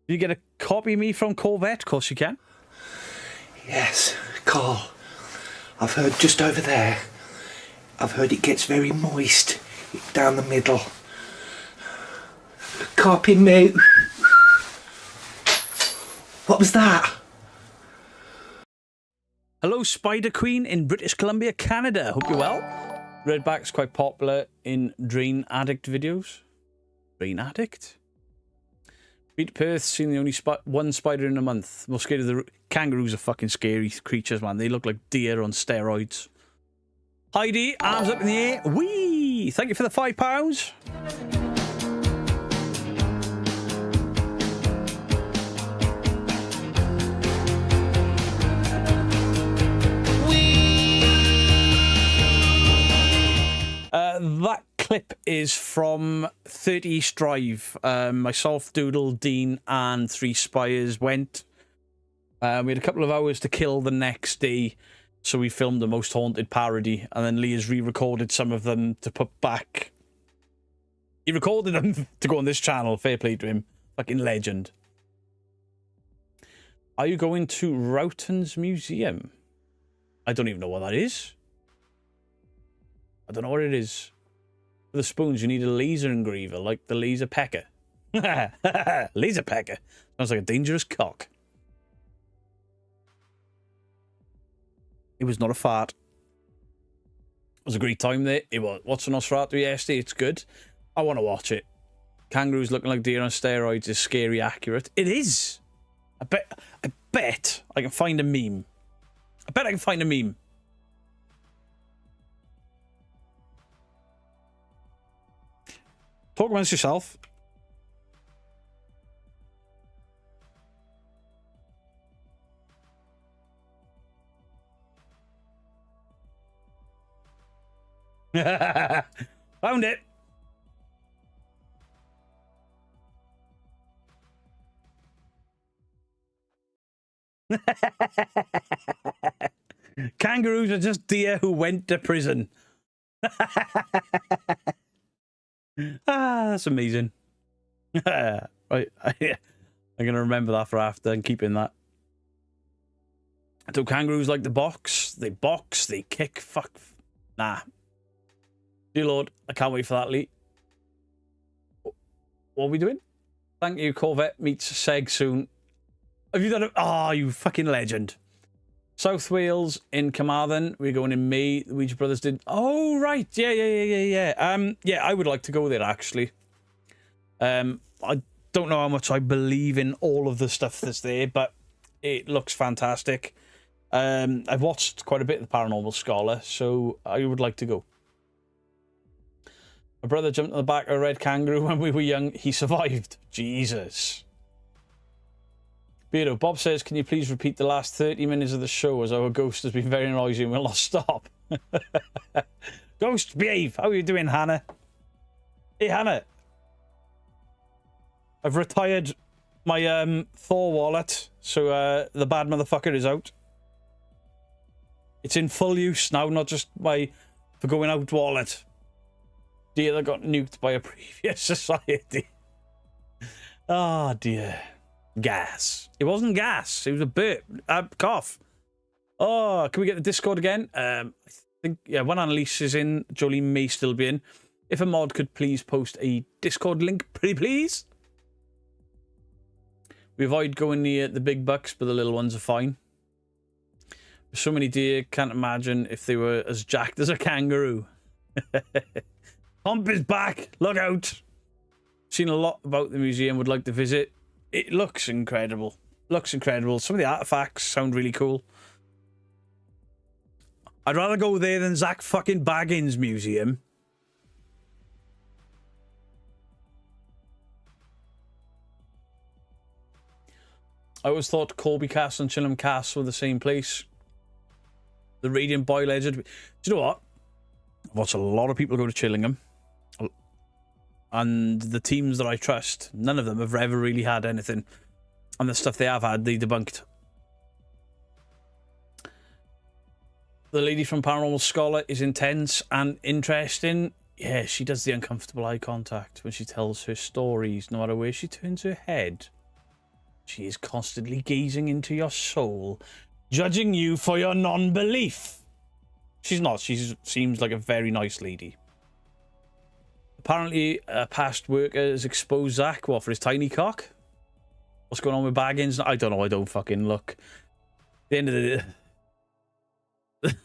You get a copy of me from Corvette? Of course you can. Yes, Carl. I've heard just over there. I've heard it gets very moist down the middle. Copy me. What was that? Hello, Spider Queen in British Columbia, Canada. Hope you're well. Redback's quite popular in Drain Addict videos. Drain Addict? Beat Perth, seen the only one spider in a month. Most scared of the... Kangaroos are fucking scary creatures, man. They look like deer on steroids. Heidi, arms up in the air. Whee! Thank you for the £5. That clip is from 30 East Drive. Myself, Doodle, Dean, and 3 Spires went. We had a couple of hours to kill the next day, so we filmed the Most Haunted parody, and then Lee has re-recorded some of them to put back. He recorded them to go on this channel. Fair play to him. Fucking legend. Are you going to Rowton's Museum? I don't even know what that is. I don't know what it is. For the spoons, you need a laser engraver, like the laser pecker. Laser pecker. Sounds like a dangerous cock. It was not a fart. It was a great time there. It was. What's an Nosferatu yesterday? It's good. I want to watch it. Kangaroos looking like deer on steroids is scary accurate. It is. I bet I can find a meme. I bet I can find a meme. Talk amongst yourself. Found it. Kangaroos are just deer who went to prison. That's amazing. Right, I'm going to remember that for after and keeping that. Do kangaroos like the box? They box, they kick, fuck. Nah. Dear Lord, I can't wait for that, Lee. What are we doing? Thank you, Corvette meets Seg soon. Have you done it? Oh, you fucking legend. South Wales in Carmarthen. We're going in May. The Ouija Brothers did. Oh, right. Yeah. Yeah, I would like to go there, actually. I don't know how much I believe in all of the stuff that's there, but it looks fantastic. I've watched quite a bit of the Paranormal Scholar, so I would like to go. My brother jumped on the back of a red kangaroo when we were young. He survived. Jesus. Beardo, Bob says, can you please repeat the last 30 minutes of the show as our ghost has been very noisy and will not stop? Ghost, behave. How are you doing, Hannah? Hey, Hannah. I've retired my Thor wallet, so the bad motherfucker is out. It's in full use now, not just my for going out wallet. Dear, that got nuked by a previous society. Oh, dear. Gas. It wasn't gas. It was a burp. Cough. Oh, can we get the Discord again? I think, yeah, when Annalise is in, Jolene may still be in. If a mod could please post a Discord link, pretty please. We avoid going near the big bucks, but the little ones are fine. There's so many deer, can't imagine if they were as jacked as a kangaroo. Hump is back. Look out. Seen a lot about the museum, would like to visit. It looks incredible. Looks incredible. Some of the artifacts sound really cool. I'd rather go there than Zach fucking Baggins Museum. I always thought Corby Castle and Chilham Castle were the same place. The Radiant Boy Legend. Do you know what? I've watched a lot of people go to Chillingham. And the teams that I trust, none of them have ever really had anything. And the stuff they have had, they debunked. The lady from Paranormal Scholar is intense and interesting. Yeah, she does the uncomfortable eye contact when she tells her stories, no matter where she turns her head. She is constantly gazing into your soul, judging you for your non-belief. She's not. She seems like a very nice lady. Apparently, a past worker has exposed Zach, what, for his tiny cock? What's going on with Baggins? I don't know. I don't fucking look. At the end of the day,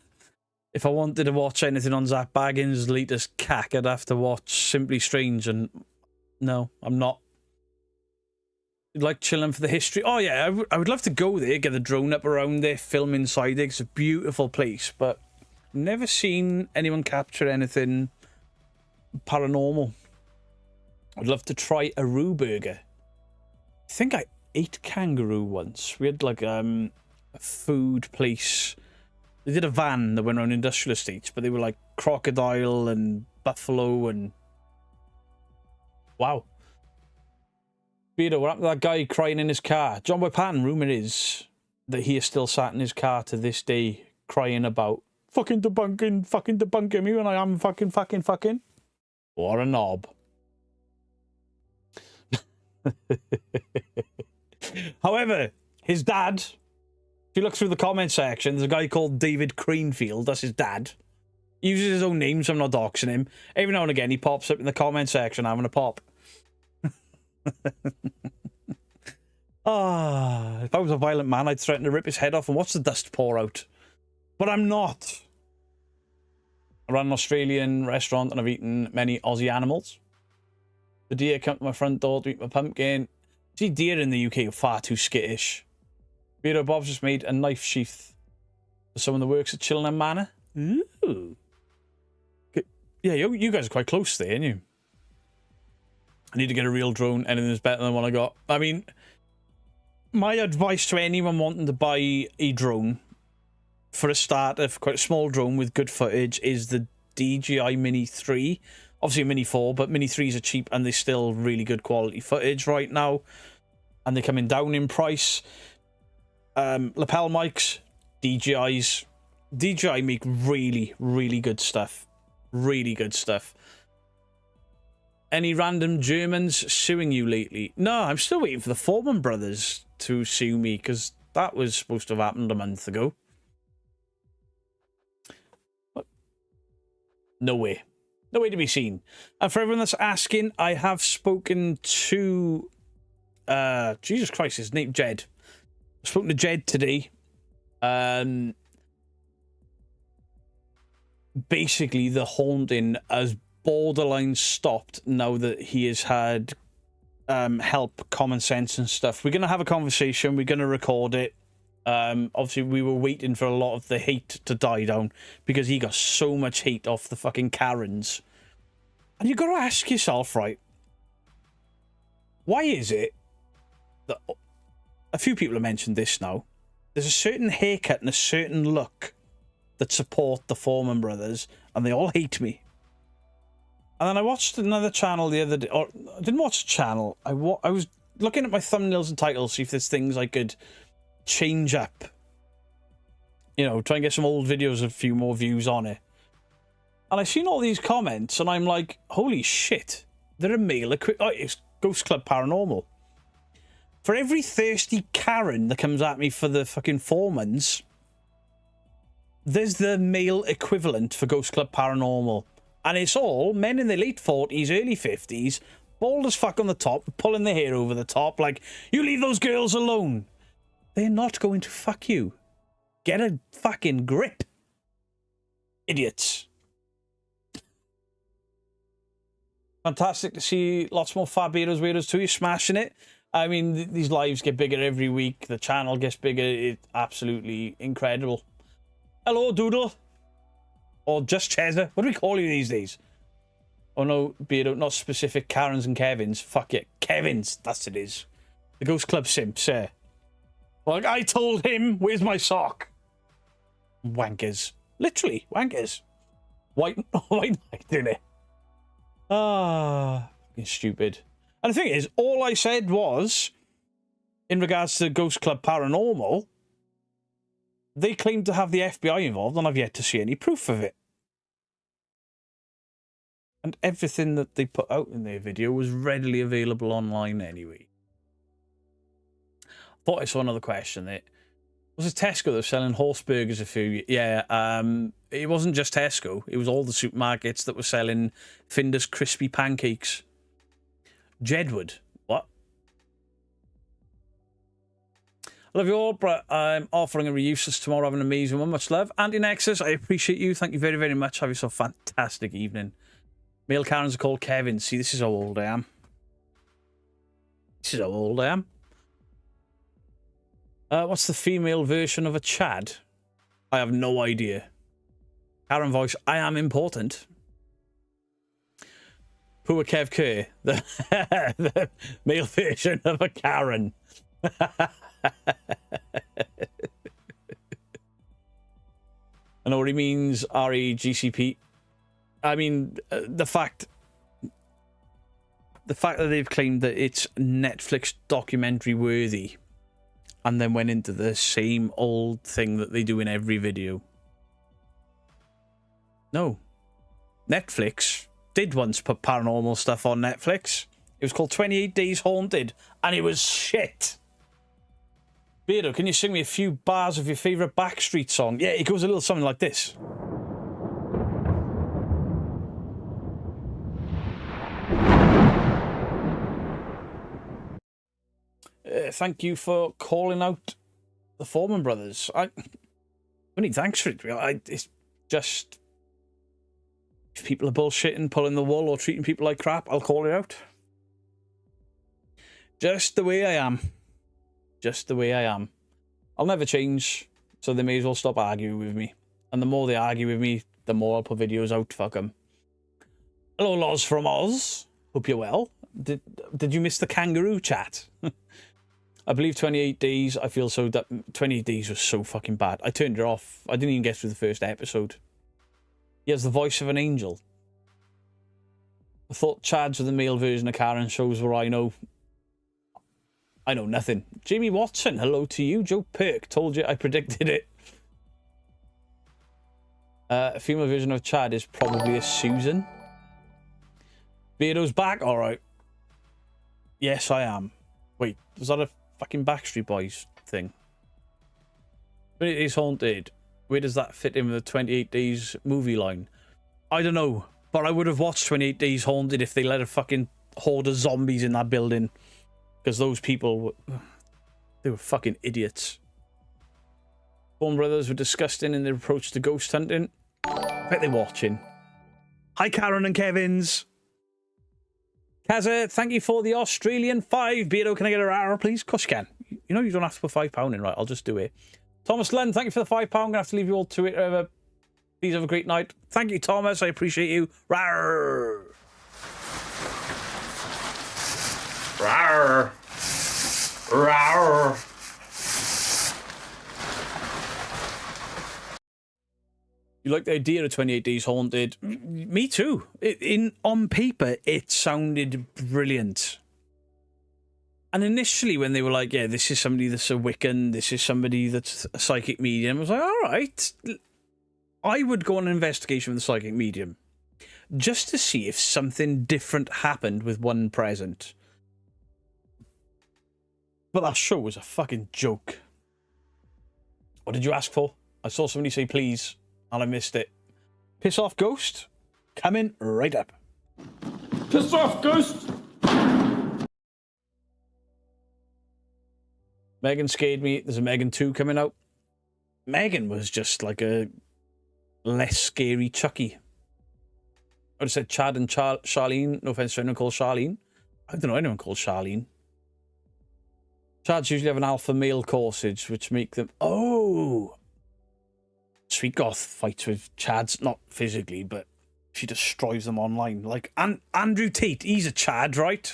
if I wanted to watch anything on Zach Baggins' latest cack, I'd have to watch Simply Strange, and no, I'm not. I'd like chilling for the history. Oh yeah, I would love to go there, get the drone up around there, film inside it. It's a beautiful place, but I've never seen anyone capture anything paranormal. I'd love to try a Roo burger. I think I ate kangaroo once. We had like a food place. They did a van that went around industrial estates, but they were like crocodile and buffalo and wow. Beardo, what happened to that guy crying in his car? John Boy Patton, rumour is that he is still sat in his car to this day crying about fucking debunking me when I am fucking. What a knob. However, his dad, if you look through the comment section, there's a guy called David Creanfield. That's his dad. He uses his own name, so I'm not doxing him. Every now and again, he pops up in the comment section having a pop. If I was a violent man, I'd threaten to rip his head off and watch the dust pour out. But I'm not. I ran an Australian restaurant and I've eaten many Aussie animals. The deer come to my front door to eat my pumpkin. See, deer in the UK are far too skittish. Beardo Bob's just made a knife sheath for someone that works at Chillingham Manor. Ooh. Yeah, you guys are quite close there, aren't you? I need to get a real drone. Anything's better than what I got. I mean, my advice to anyone wanting to buy a drone, for a starter, for quite a small drone with good footage, is the DJI Mini 3. Obviously a Mini 4, but Mini 3s are cheap and they're still really good quality footage right now. And they're coming down in price. Lapel mics, DJIs. DJI make really, really good stuff. Really good stuff. Any random Germans suing you lately? No, I'm still waiting for the Foreman brothers to sue me, because that was supposed to have happened a month ago. What? No way. No way to be seen. And for everyone that's asking, I have spoken to Jesus Christ, his name Jed. I've spoken to Jed today. Basically, the haunting has borderline stopped now that he has had help, common sense and stuff. We're going to have a conversation. We're going to record it. Obviously, we were waiting for a lot of the hate to die down because he got so much hate off the fucking Karens. And you've got to ask yourself, right, why is it that a few people have mentioned this now? There's a certain haircut and a certain look that support the Foreman brothers, and they all hate me. And then I watched another channel the other day, or I didn't watch a channel. I was looking at my thumbnails and titles, see if there's things I could change up. You know, try and get some old videos, a few more views on it. And I've seen all these comments, and I'm like, holy shit, they're a male it's Ghost Club Paranormal. For every thirsty Karen that comes at me for the fucking Foremans, there's the male equivalent for Ghost Club Paranormal. And it's all men in their late 40s, early 50s, bald as fuck on the top, pulling their hair over the top, like, you leave those girls alone. They're not going to fuck you. Get a fucking grip. Idiots. Fantastic to see lots more Fab Weirdos Weirdos too. You're smashing it. I mean, these lives get bigger every week. The channel gets bigger. It's absolutely incredible. Hello, Doodle. Or just Chezza. What do we call you these days? Oh no, Beardo, not specific Karens and Kevins. Fuck it. Kevins, that's it is. The Ghost Club simps, eh? Like, I told him, where's my sock? Wankers. Literally, wankers. White night, didn't it? Ah, fucking stupid. And the thing is, all I said was, in regards to Ghost Club Paranormal, they claim to have the FBI involved, and I've yet to see any proof of it. And everything that they put out in their video was readily available online anyway. I thought I saw another question there. Was it Tesco that was selling horse burgers a few? Yeah, it wasn't just Tesco. It was all the supermarkets that were selling Finder's crispy pancakes. Jedward. What? I love you all, but I'm offering a reuseless tomorrow. Have an amazing one. Much love. Anti-Nexus, I appreciate you. Thank you very, very much. Have yourself a fantastic evening. Male Karens are called Kevin. See, this is how old I am. This is how old I am. What's the female version of a Chad? I have no idea. Karen voice, I am important. Poor Kev Kerr, the male version of a Karen. I know what he means, REGCP. I mean, the fact that they've claimed that it's Netflix documentary worthy and then went into the same old thing that they do in every video. No. Netflix did once put paranormal stuff on Netflix. It was called 28 Days Haunted, and it was shit. Beardo, can you sing me a few bars of your favourite Backstreet song? Yeah, it goes a little something like this. Thank you for calling out the Foreman brothers. I need thanks for it. It's just, if people are bullshitting, pulling the wool, or treating people like crap, I'll call it out. Just the way I am. Just the way I am. I'll never change, so they may as well stop arguing with me. And the more they argue with me, the more I'll put videos out. Fuck them. Hello, Loz from Oz. Hope you're well. Did you miss the kangaroo chat? I believe 28 Days, I feel so that 28 Days was so fucking bad. I turned it off. I didn't even get through the first episode. He has the voice of an angel. I thought Chads were the male version of Karen shows where I know nothing. Jamie Watson, hello to you. Joe Perk, told you I predicted it. A female version of Chad is probably a Susan. Beardo's back, alright. Yes, I am. Wait, was that a fucking Backstreet Boys thing? But it is haunted. Where does that fit in with the 28 Days movie line? I don't know. But I would have watched 28 Days Haunted if they let a fucking horde of zombies in that building. Because those people, they were fucking idiots. Coen brothers were disgusting in their approach to ghost hunting. I bet they're watching. Hi, Karen and Kevin's. Kaza, thank you for the Australian 5. Beardo, can I get a rare, please? Of course you can. You know you don't have to put £5 in, right? I'll just do it. Thomas Lund, thank you for the £5. I'm going to have to leave you all to it. Please have a great night. Thank you, Thomas. I appreciate you. Rawr. Rawr. Rawr. You like the idea of 28 Days Haunted? Me too. On paper, it sounded brilliant. And initially, when they were like, yeah, this is somebody that's a Wiccan, this is somebody that's a psychic medium, I was like, all right. I would go on an investigation with the psychic medium just to see if something different happened with one present. But that show was a fucking joke. What did you ask for? I saw somebody say please, and I missed it. Piss off, Ghost. Coming right up. Piss off, Ghost! Megan scared me. There's a Megan 2 coming out. Megan was just like a less scary Chucky. I would have said Chad and Charlene. No offense to anyone called Charlene. I don't know anyone called Charlene. Chads usually have an alpha male corsage, which make them... Oh! Sweet Goth fights with Chads, not physically, but she destroys them online. Like, Andrew Tate, he's a Chad, right?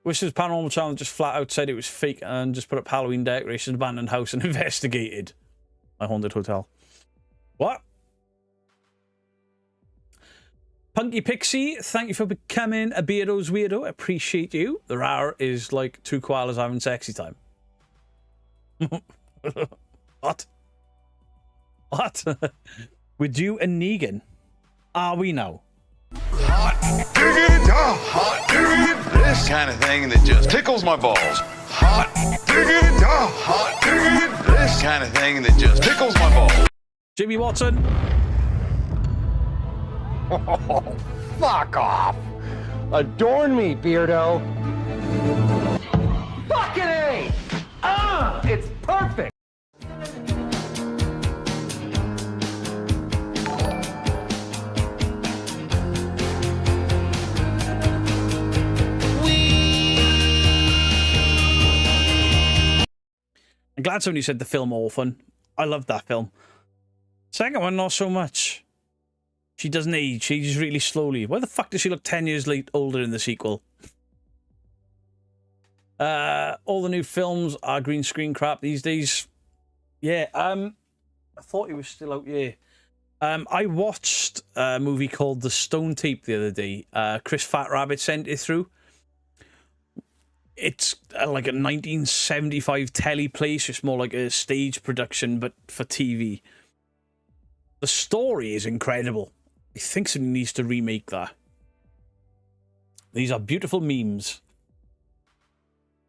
Wishes Paranormal Channel just flat out said it was fake and just put up Halloween decorations, abandoned house, and investigated my haunted hotel. What? Punky Pixie, thank you for becoming a Beardo's Weirdo. I appreciate you. The rare is like 2 koalas having sexy time. What? What? With you and Negan? Are we now? Hot diggity, hot diggity, this kind of thing that just tickles my balls. Hot diggity, hot diggity, this kind of thing that just tickles my balls. Jimmy Watson. Oh, fuck off. Adorn me, Beardo. Fucking A! It's perfect! I'm glad somebody said the film Orphan. I love that film. Second one, not so much. She doesn't age. She ages really slowly. Why the fuck does she look 10 years older in the sequel? All the new films are green screen crap these days. Yeah, I thought it was still out, yeah. I watched a movie called The Stone Tape the other day. Chris Fat Rabbit sent it through. It's like a 1975 telly place. It's more like a stage production, but for TV. The story is incredible. I think somebody needs to remake that. These are beautiful memes.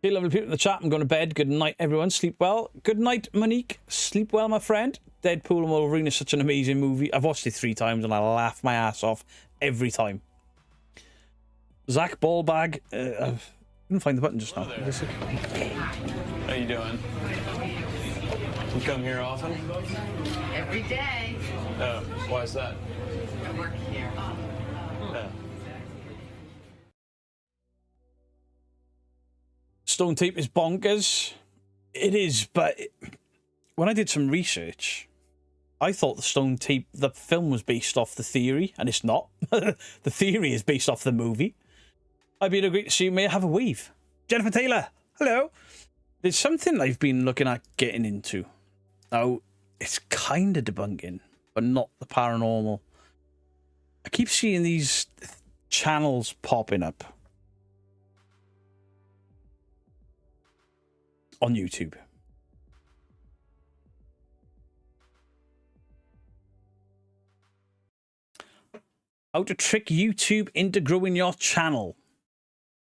Hey, lovely people in the chat. I'm going to bed. Good night, everyone. Sleep well. Good night, Monique. Sleep well, my friend. Deadpool and Wolverine is such an amazing movie. I've watched it 3 times and I laugh my ass off every time. Zach Ballbag. I couldn't find the button just now. How you doing? You come here often? Every day. Oh, why is that? I work here. Yeah. Stone Tape is bonkers. It is, but when I did some research, I thought the film was based off the theory, and it's not. The theory is based off the movie. I'd be great to see you. May I have a wave? Jennifer Taylor, hello. There's something I've been looking at getting into. Now, it's kind of debunking, but not the paranormal. I keep seeing these channels popping up on YouTube. How to trick YouTube into growing your channel.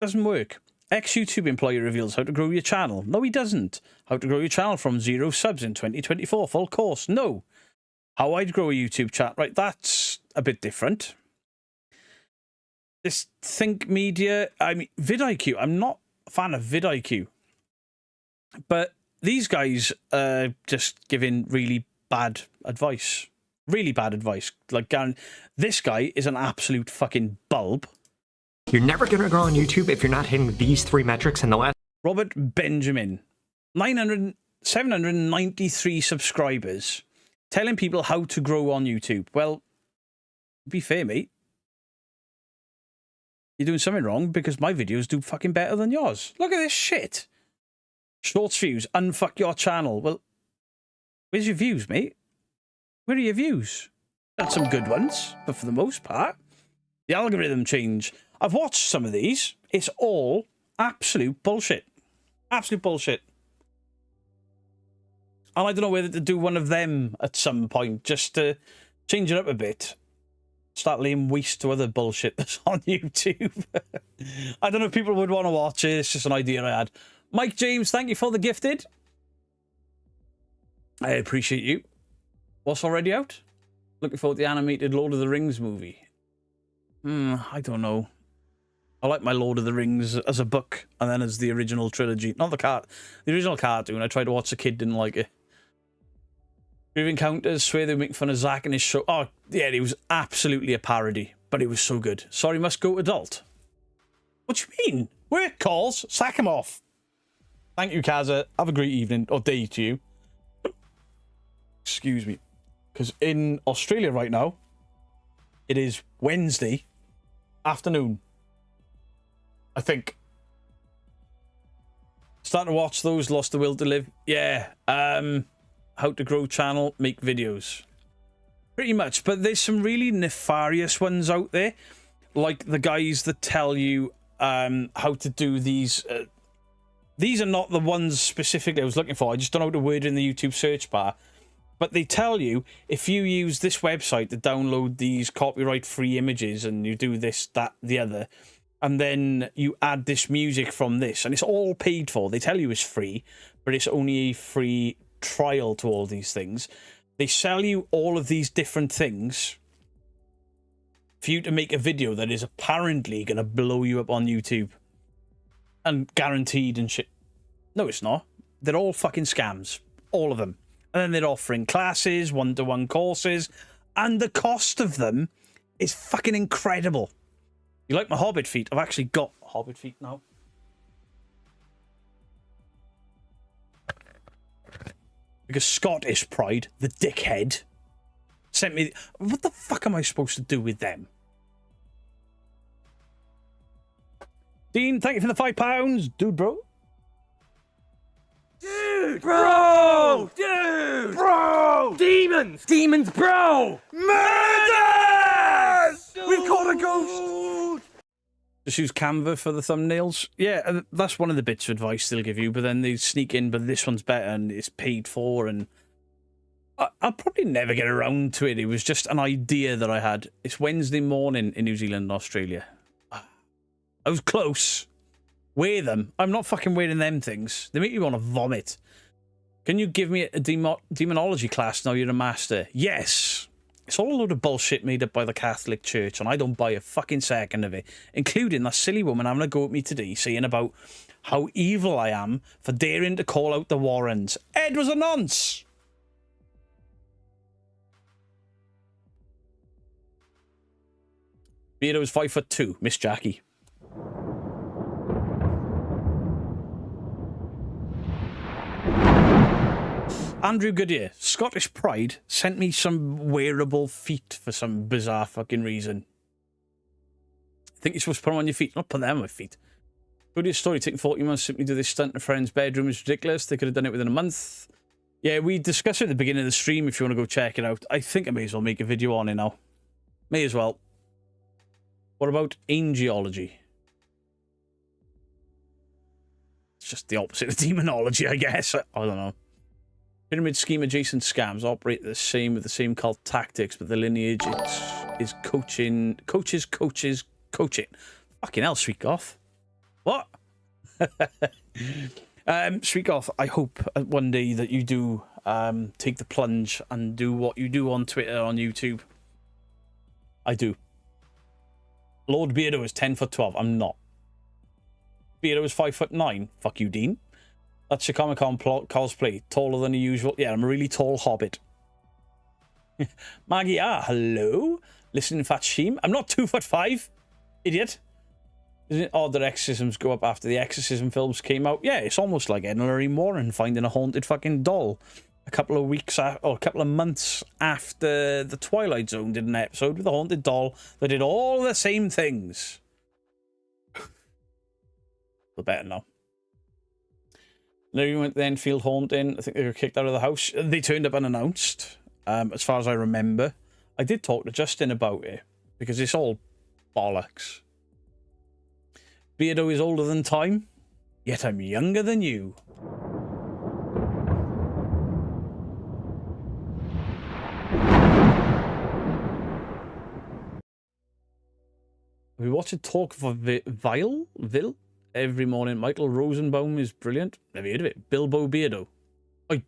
Doesn't work. Ex-YouTube employee reveals how to grow your channel. No, he doesn't. How to grow your channel from 0 subs in 2024. Full course. No. How I'd grow a YouTube chat. Right, that's a bit different. This Think Media, I mean, vidIQ. I'm not a fan of vidIQ. But these guys are just giving really bad advice. Really bad advice. Like, this guy is an absolute fucking bulb. You're never going to grow on YouTube if you're not hitting these 3 metrics in the last... Robert Benjamin. 793 subscribers. Telling people how to grow on YouTube. Well, be fair, mate. You're doing something wrong because my videos do fucking better than yours. Look at this shit. Shorts views, unfuck your channel. Well, where's your views, mate? Where are your views? Got some good ones, but for the most part, the algorithm change. I've watched some of these. It's all absolute bullshit. Absolute bullshit. And I don't know whether to do one of them at some point, just to change it up a bit. Start laying waste to other bullshit that's on YouTube. I don't know if people would want to watch it. It's just an idea I had. Mike James, thank you for the gifted. I appreciate you. What's already out? Looking forward to the animated Lord of the Rings movie. I don't know. I like my Lord of the Rings as a book and then as the original trilogy. Not the original cartoon. I tried to watch a kid, didn't like it. Grave Encounters, swear they were making fun of Zach and his show. Oh, yeah, it was absolutely a parody, but it was so good. Sorry, must go adult. What do you mean? Work calls, sack him off. Thank you, Kaza. Have a great evening, or day to you. Excuse me. Because in Australia right now, it is Wednesday afternoon. I think. Starting to watch those, Lost the Will to Live. Yeah. How to grow channel, make videos. Pretty much. But there's some really nefarious ones out there. Like the guys that tell you how to do these... these are not the ones specifically I was looking for. I just don't know how to word it in the YouTube search bar. But they tell you, if you use this website to download these copyright-free images and you do this, that, the other, and then you add this music from this, and it's all paid for. They tell you it's free, but it's only a free trial to all these things. They sell you all of these different things for you to make a video that is apparently going to blow you up on YouTube. And guaranteed and shit. No, it's not. They're all fucking scams. All of them. And then they're offering classes, one-to-one courses, and the cost of them is fucking incredible. You like my Hobbit feet? I've actually got Hobbit feet now. Because Scottish Pride, the dickhead, sent me... What the fuck am I supposed to do with them? Dean, thank you for the £5. Dude, bro. Dude! Bro! Dude! Bro! Demons! Demons, bro! Murders! We've caught a ghost! Just use Canva for the thumbnails. Yeah, that's one of the bits of advice they'll give you, but then they sneak in, but this one's better and it's paid for, and I'll probably never get around to it. It was just an idea that I had. It's Wednesday morning in New Zealand and Australia. I was close. Wear them. I'm not fucking wearing them things. They make me want to vomit. Can you give me a demonology class now you're a master? Yes. It's all a load of bullshit made up by the Catholic Church, and I don't buy a fucking second of it, including that silly woman having a go at me today saying about how evil I am for daring to call out the Warrens. Ed was a nonce. Beardo was 5'2", Miss Jackie. Andrew Goodyear, Scottish Pride, sent me some wearable feet for some bizarre fucking reason. I think you're supposed to put them on your feet, not put them on my feet. Goodyear's story, taking 40 months simply do this stunt in a friend's bedroom is ridiculous. They could have done it within a month. Yeah, we discussed it at the beginning of the stream if you want to go check it out. I think I may as well make a video on it now. May as well. What about angiology? It's just the opposite of demonology, I guess. I don't know. Pyramid scheme adjacent scams operate the same with the same cult tactics, but the lineage is coaching. Coaches. Fucking hell, Sweetgoth. What? Sweetgoth, I hope one day that you do take the plunge and do what you do on Twitter, on YouTube. I do. Lord Beardo is 10'12". I'm not. Beardo is 5'9". Fuck you, Dean. That's your Comic-Con cosplay. Taller than the usual. Yeah, I'm a really tall hobbit. Maggie, hello? Listening, Fat Sheem. I'm not 2'5", idiot. Isn't it odd that exorcisms go up after the Exorcism films came out? Yeah, it's almost like Ed and Lorraine Warren finding a haunted fucking doll a couple of weeks or a couple of months after the Twilight Zone did an episode with a haunted doll that did all the same things. We're better now. Larry went to the Enfield haunting. I think they were kicked out of the house. They turned up unannounced, as far as I remember. I did talk to Justin about it because it's all bollocks. Beardo is older than time, yet I'm younger than you. We watch a talk for Ville every morning. Michael Rosenbaum is brilliant. Never heard of it. Bilbo Beardo. Oi.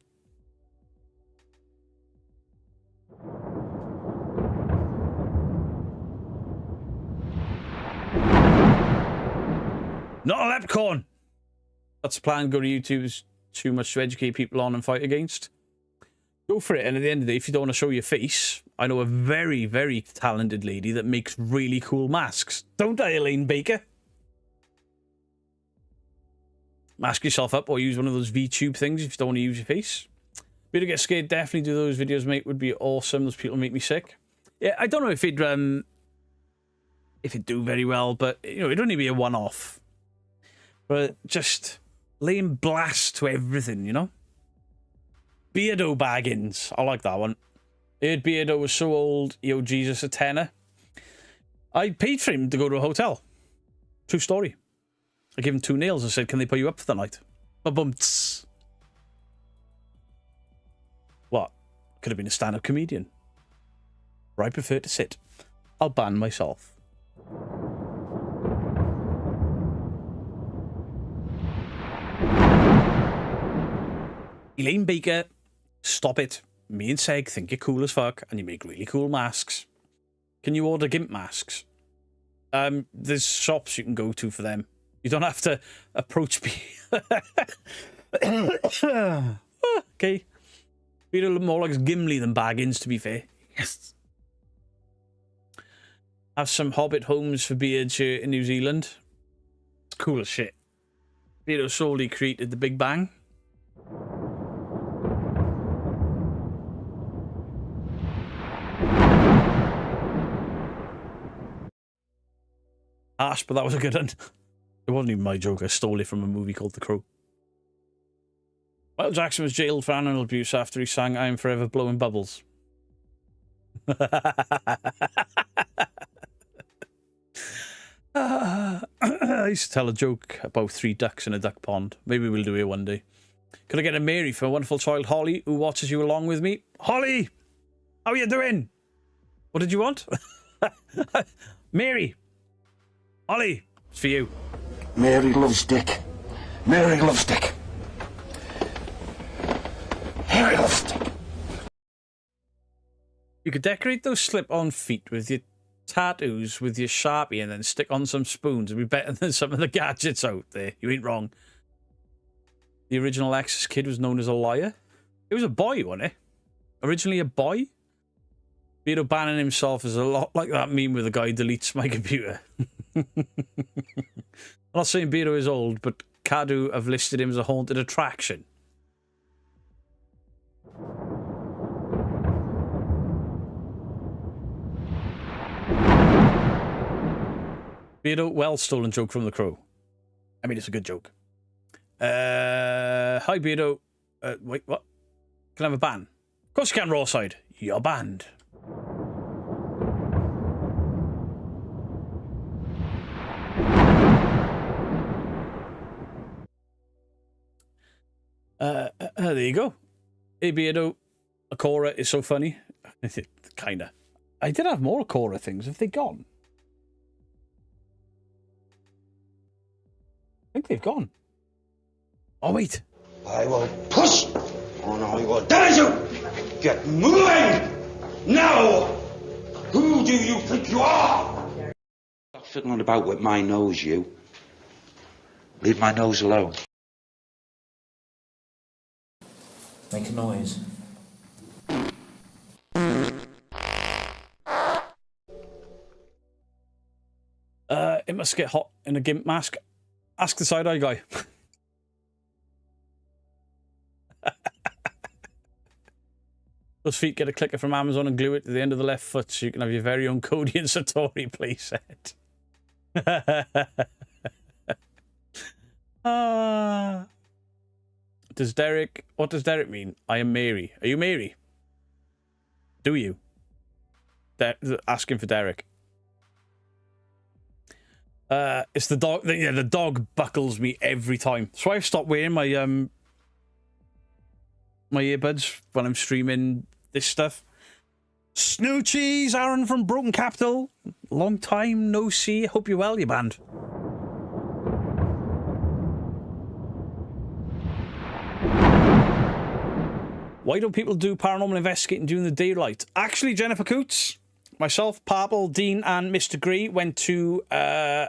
Not a leprechaun. That's the plan. Go to YouTube. There's too much to educate people on and fight against. Go for it. And at the end of the day, if you don't want to show your face, I know a very, very talented lady that makes really cool masks. Don't I, Elaine Baker? Mask yourself up or use one of those VTube things if you don't want to use your face. Be to get scared, definitely do those videos, mate. Would be awesome. Those people make me sick. Yeah, I don't know if it'd do very well, but you know, it'd only be a one-off. But just laying blast to everything, you know? Beardo Baggins. I like that one. Heard Beardo was so old, he owed Jesus a tenner. I paid for him to go to a hotel. True story. I gave him 2 nails and said, can they put you up for the night? Ba-bum. What? Could have been a stand-up comedian. Or I prefer to sit. I'll ban myself. Elaine Baker, stop it. Me and Seg think you're cool as fuck and you make really cool masks. Can you order GIMP masks? There's shops you can go to for them. You don't have to approach me. Okay. Feel a little more like Gimli than Baggins, to be fair. Yes. Have some Hobbit homes for beards here in New Zealand. It's cool as shit. Beardo solely created the Big Bang. Harsh, but that was a good one. It wasn't even my joke. I stole it from a movie called The Crow. Michael Jackson was jailed for animal abuse after he sang I Am Forever Blowing Bubbles. I used to tell a joke about 3 ducks in a duck pond. Maybe we'll do it one day. Could I get a Mary for a wonderful child, Holly, who watches you along with me? Holly! How are you doing? What did you want? Mary! Holly! It's for you. Mary loves Dick. Mary loves Dick. Mary loves Dick. You could decorate those slip-on feet with your tattoos with your Sharpie and then stick on some spoons. It'd be better than some of the gadgets out there. You ain't wrong. The original Exorcist kid was known as a liar. It was a boy, wasn't it? Originally a boy? Beardo banning himself is a lot like that meme where the guy deletes my computer. I'm not saying Beardo is old, but Cadu have listed him as a haunted attraction. Beardo, well stolen joke from The Crow. I mean, it's a good joke. Hi, Beardo. Wait, what? Can I have a ban? Of course you can, Rawside. You're banned. There you go. Hey, Beardo. Akora is so funny. Kinda. I did have more Akora things. Have they gone? I think they've gone. Oh, wait. I will push and I will damage you. Get moving now. Who do you think you are? Stop fiddling about with my nose, you. Leave my nose alone. Make a noise. It must get hot in a gimp mask. Ask the side-eye guy. Those feet get a clicker from Amazon and glue it to the end of the left foot so you can have your very own Cody and Satori playset. What does Derek mean? I am Mary. Are you Mary? Do you? Asking for Derek. It's the dog. Yeah, the dog buckles me every time. So I've stopped wearing my my earbuds when I'm streaming this stuff. Snoochies, Aaron from Broken Capital. Long time no see. Hope you're well, you band. Why don't people do paranormal investigating during the daylight? Actually, Jennifer Coots, myself, Parple, Dean, and Mr. Gree went to, I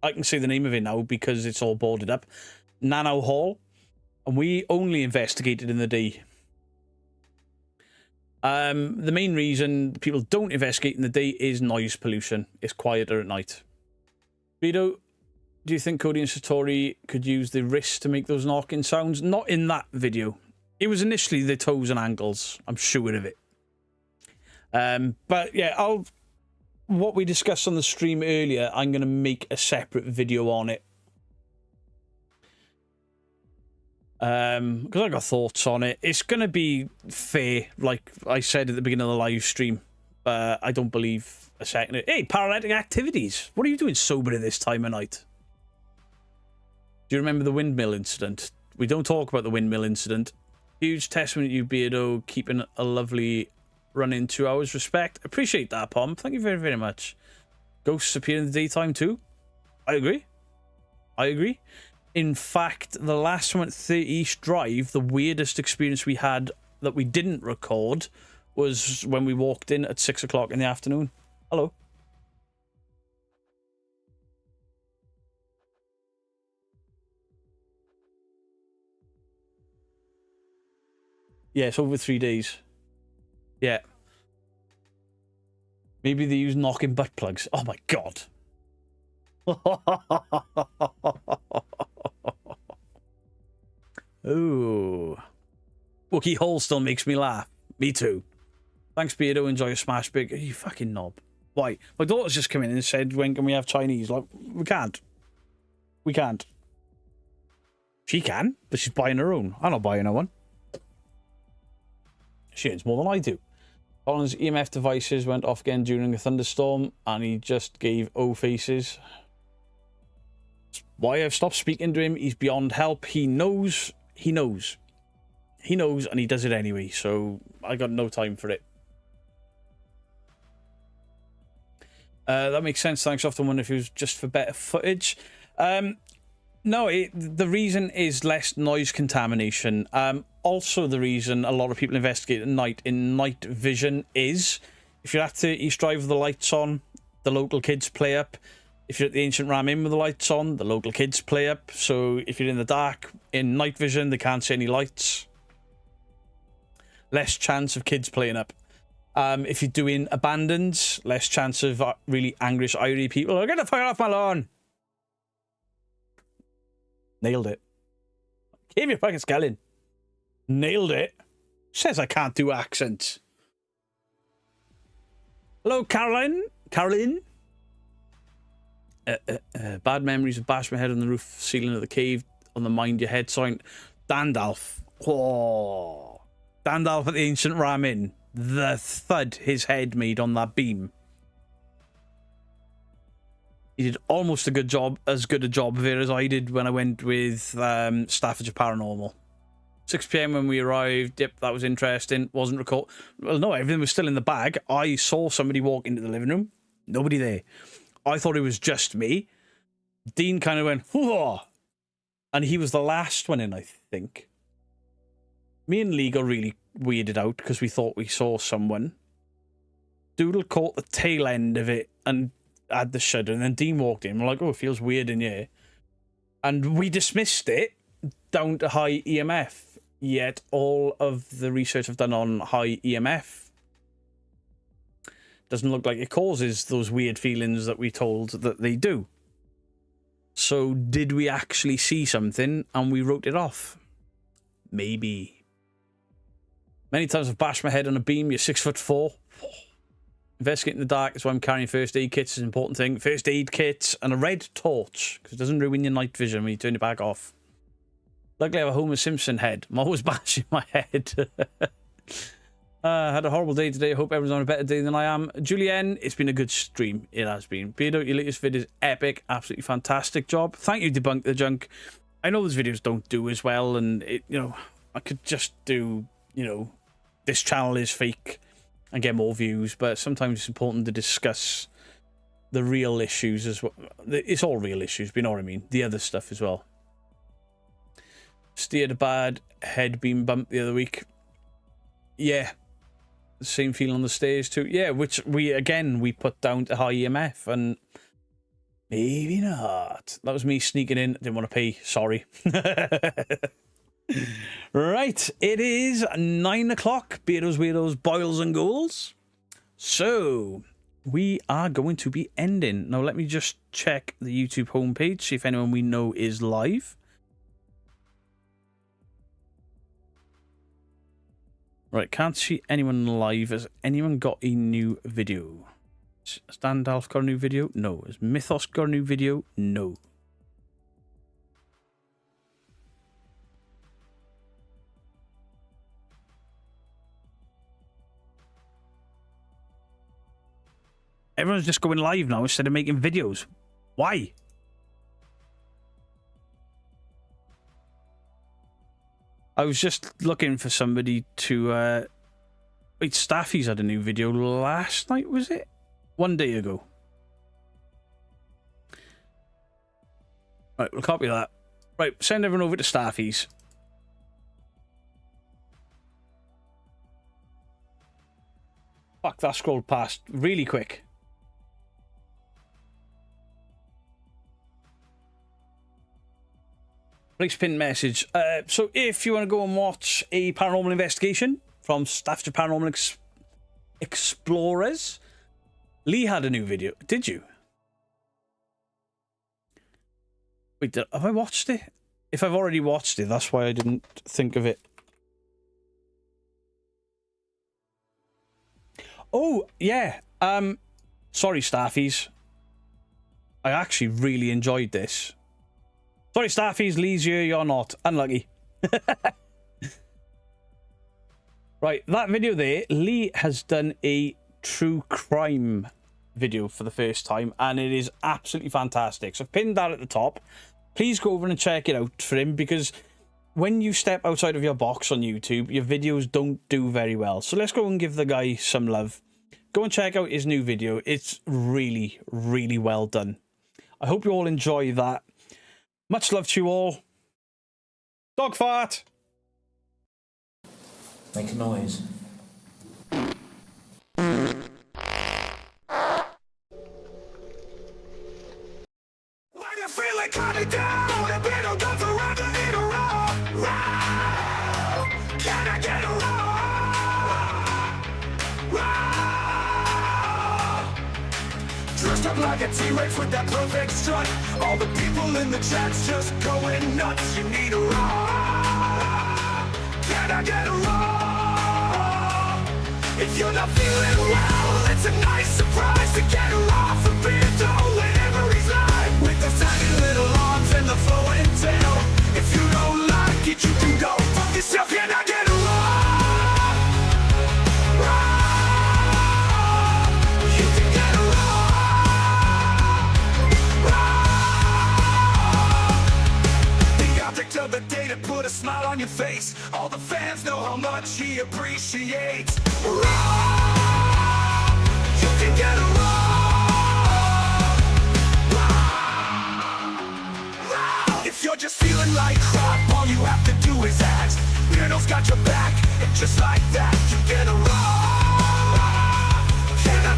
can say the name of it now because it's all boarded up, Nano Hall, and we only investigated in the day. The main reason people don't investigate in the day is noise pollution. It's quieter at night. Vito, do you think Cody and Satori could use the wrist to make those knocking sounds? Not in that video. It was initially the toes and ankles. I'm sure of it. But yeah, what we discussed on the stream earlier, I'm going to make a separate video on it. Because I got thoughts on it. It's going to be fair, like I said at the beginning of the live stream. I don't believe a second. Hey, paralytic activities. What are you doing sober at this time of night? Do you remember the windmill incident? We don't talk about the windmill incident. Huge testament to you, Beardo, keeping a lovely run in 2 hours. Respect. Appreciate that, Pom. Thank you very, very much. Ghosts appear in the daytime too. I agree. I agree. In fact, the last one at 30 East Drive, the weirdest experience we had that we didn't record was when we walked in at 6 o'clock in the afternoon. Hello. Yeah, it's over 3 days. Yeah. Maybe they use knocking butt plugs. Oh my god. Ooh. Wookie Hole still makes me laugh. Me too. Thanks, Beardo. Enjoy your smash big. You fucking knob. Why? My daughter's just come in and said, when can we have Chinese? Like, we can't. We can't. She can, but she's buying her own. I'm not buying her one. She earns more than I do. Colin's EMF devices went off again during a thunderstorm, and he just gave O faces. Why I've stopped speaking to him, he's beyond help. He knows. He knows. He knows, and he does it anyway, so I got no time for it. That makes sense. Thanks. Often wonder if it was just for better footage. No, the reason is less noise contamination. Also, the reason a lot of people investigate at night in night vision is if you're at the East Drive with the lights on, the local kids play up. If you're at the Ancient Ram Inn with the lights on, the local kids play up. So if you're in the dark, in night vision, they can't see any lights. Less chance of kids playing up. If you're doing abandons, less chance of really angrish, irie people. Oh, get the fuck off my lawn! Nailed it. Give your fucking skeleton. Nailed it. Says I can't do accents. Hello, Caroline. Caroline. Bad memories of bash my head on the roof ceiling of the cave on the mind your head sign. Dandalf. Oh. Dandalf at the Ancient Ram Inn. The thud his head made on that beam. He did almost as good a job of it as I did when I went with Staffordshire Paranormal. 6 PM when we arrived. Yep, that was interesting. Wasn't record. Well, no, everything was still in the bag. I saw somebody walk into the living room. Nobody there. I thought it was just me. Dean kind of went, whoa, and he was the last one in, I think. Me and Lee got really weirded out because we thought we saw someone. Doodle caught the tail end of it and had the shudder, and then Dean walked in. We're like, oh, it feels weird in here. And we dismissed it down to high EMF, yet all of the research I've done on high EMF doesn't look like it causes those weird feelings that we told that they do. So did we actually see something and we wrote it off? Maybe. Many times I've bashed my head on a beam. You're 6'4". Investigating in the dark is why I'm carrying first aid kits. Is an important thing. First aid kits and a red torch, because it doesn't ruin your night vision when you turn it back off. Luckily I have a Homer Simpson head. I'm always bashing my head. Had a horrible day today. I hope everyone's on a better day than I am. Julienne, it's been a good stream. It has been. Beardo, your latest vid is epic. Absolutely fantastic job. Thank you, Debunk the Junk. I know those videos don't do as well, and it, you know, I could just do, you know, this channel is fake and get more views, but sometimes it's important to discuss the real issues as well. It's all real issues, but you know what I mean. The other stuff as well. Steered a bad head beam bump the other week. Yeah. Same feeling on the stairs too. Yeah, which we put down to high EMF, and maybe not. That was me sneaking in. Didn't want to pay. Sorry. Right, it is 9 o'clock. Beardos, weirdos, boils and ghouls. So we are going to be ending. Now let me just check the YouTube homepage, see if anyone we know is live. Right, can't see anyone live. Has anyone got a new video? Has Standalf got a new video? No. Has Mythos got a new video? No. Everyone's just going live now instead of making videos. Why? I was just looking for somebody to... Wait, Staffy's had a new video last night, was it? 1 day ago. Right, we'll copy that. Right, send everyone over to Staffy's. Fuck, that scrolled past really quick. Place pin message. So if you want to go and watch a paranormal investigation from Staffordshire Paranormal Explorers, Lee had a new video. Did you? Wait, have I watched it? If I've already watched it, that's why I didn't think of it. Oh, yeah. Sorry, Staffies. I actually really enjoyed this. Sorry, Staffies, Lee's here, you're not. Unlucky. Right, that video there, Lee has done a true crime video for the first time, and it is absolutely fantastic. So I've pinned that at the top. Please go over and check it out for him, because when you step outside of your box on YouTube, your videos don't do very well. So let's go and give the guy some love. Go and check out his new video. It's really, really well done. I hope you all enjoy that. Much love to you all. Dog fart. Make a noise. When you feel like coming down, a bit of guns around you in a row. Can I get a row? Dressed up like a T-Rex with that perfect strut. All the people in the chat's just going nuts. You need a row. Can I get a row? If you're not feeling well, it's a nice surprise to get her off a bit. Don't let memories lie with the tiny little arms and the flowing tail. If you don't like it, you can go fuck yourself. Can I get a You can get a the object of the day to put a smile on your face. All the fans know how much he appreciates. You can get a If you're just feeling like crap, all you have to do is ask. Weirdo's got your back, and just like that, you get a Can I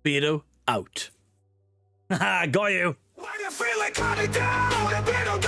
Beardo out. Haha, got you. When you feel it coming down, a bit of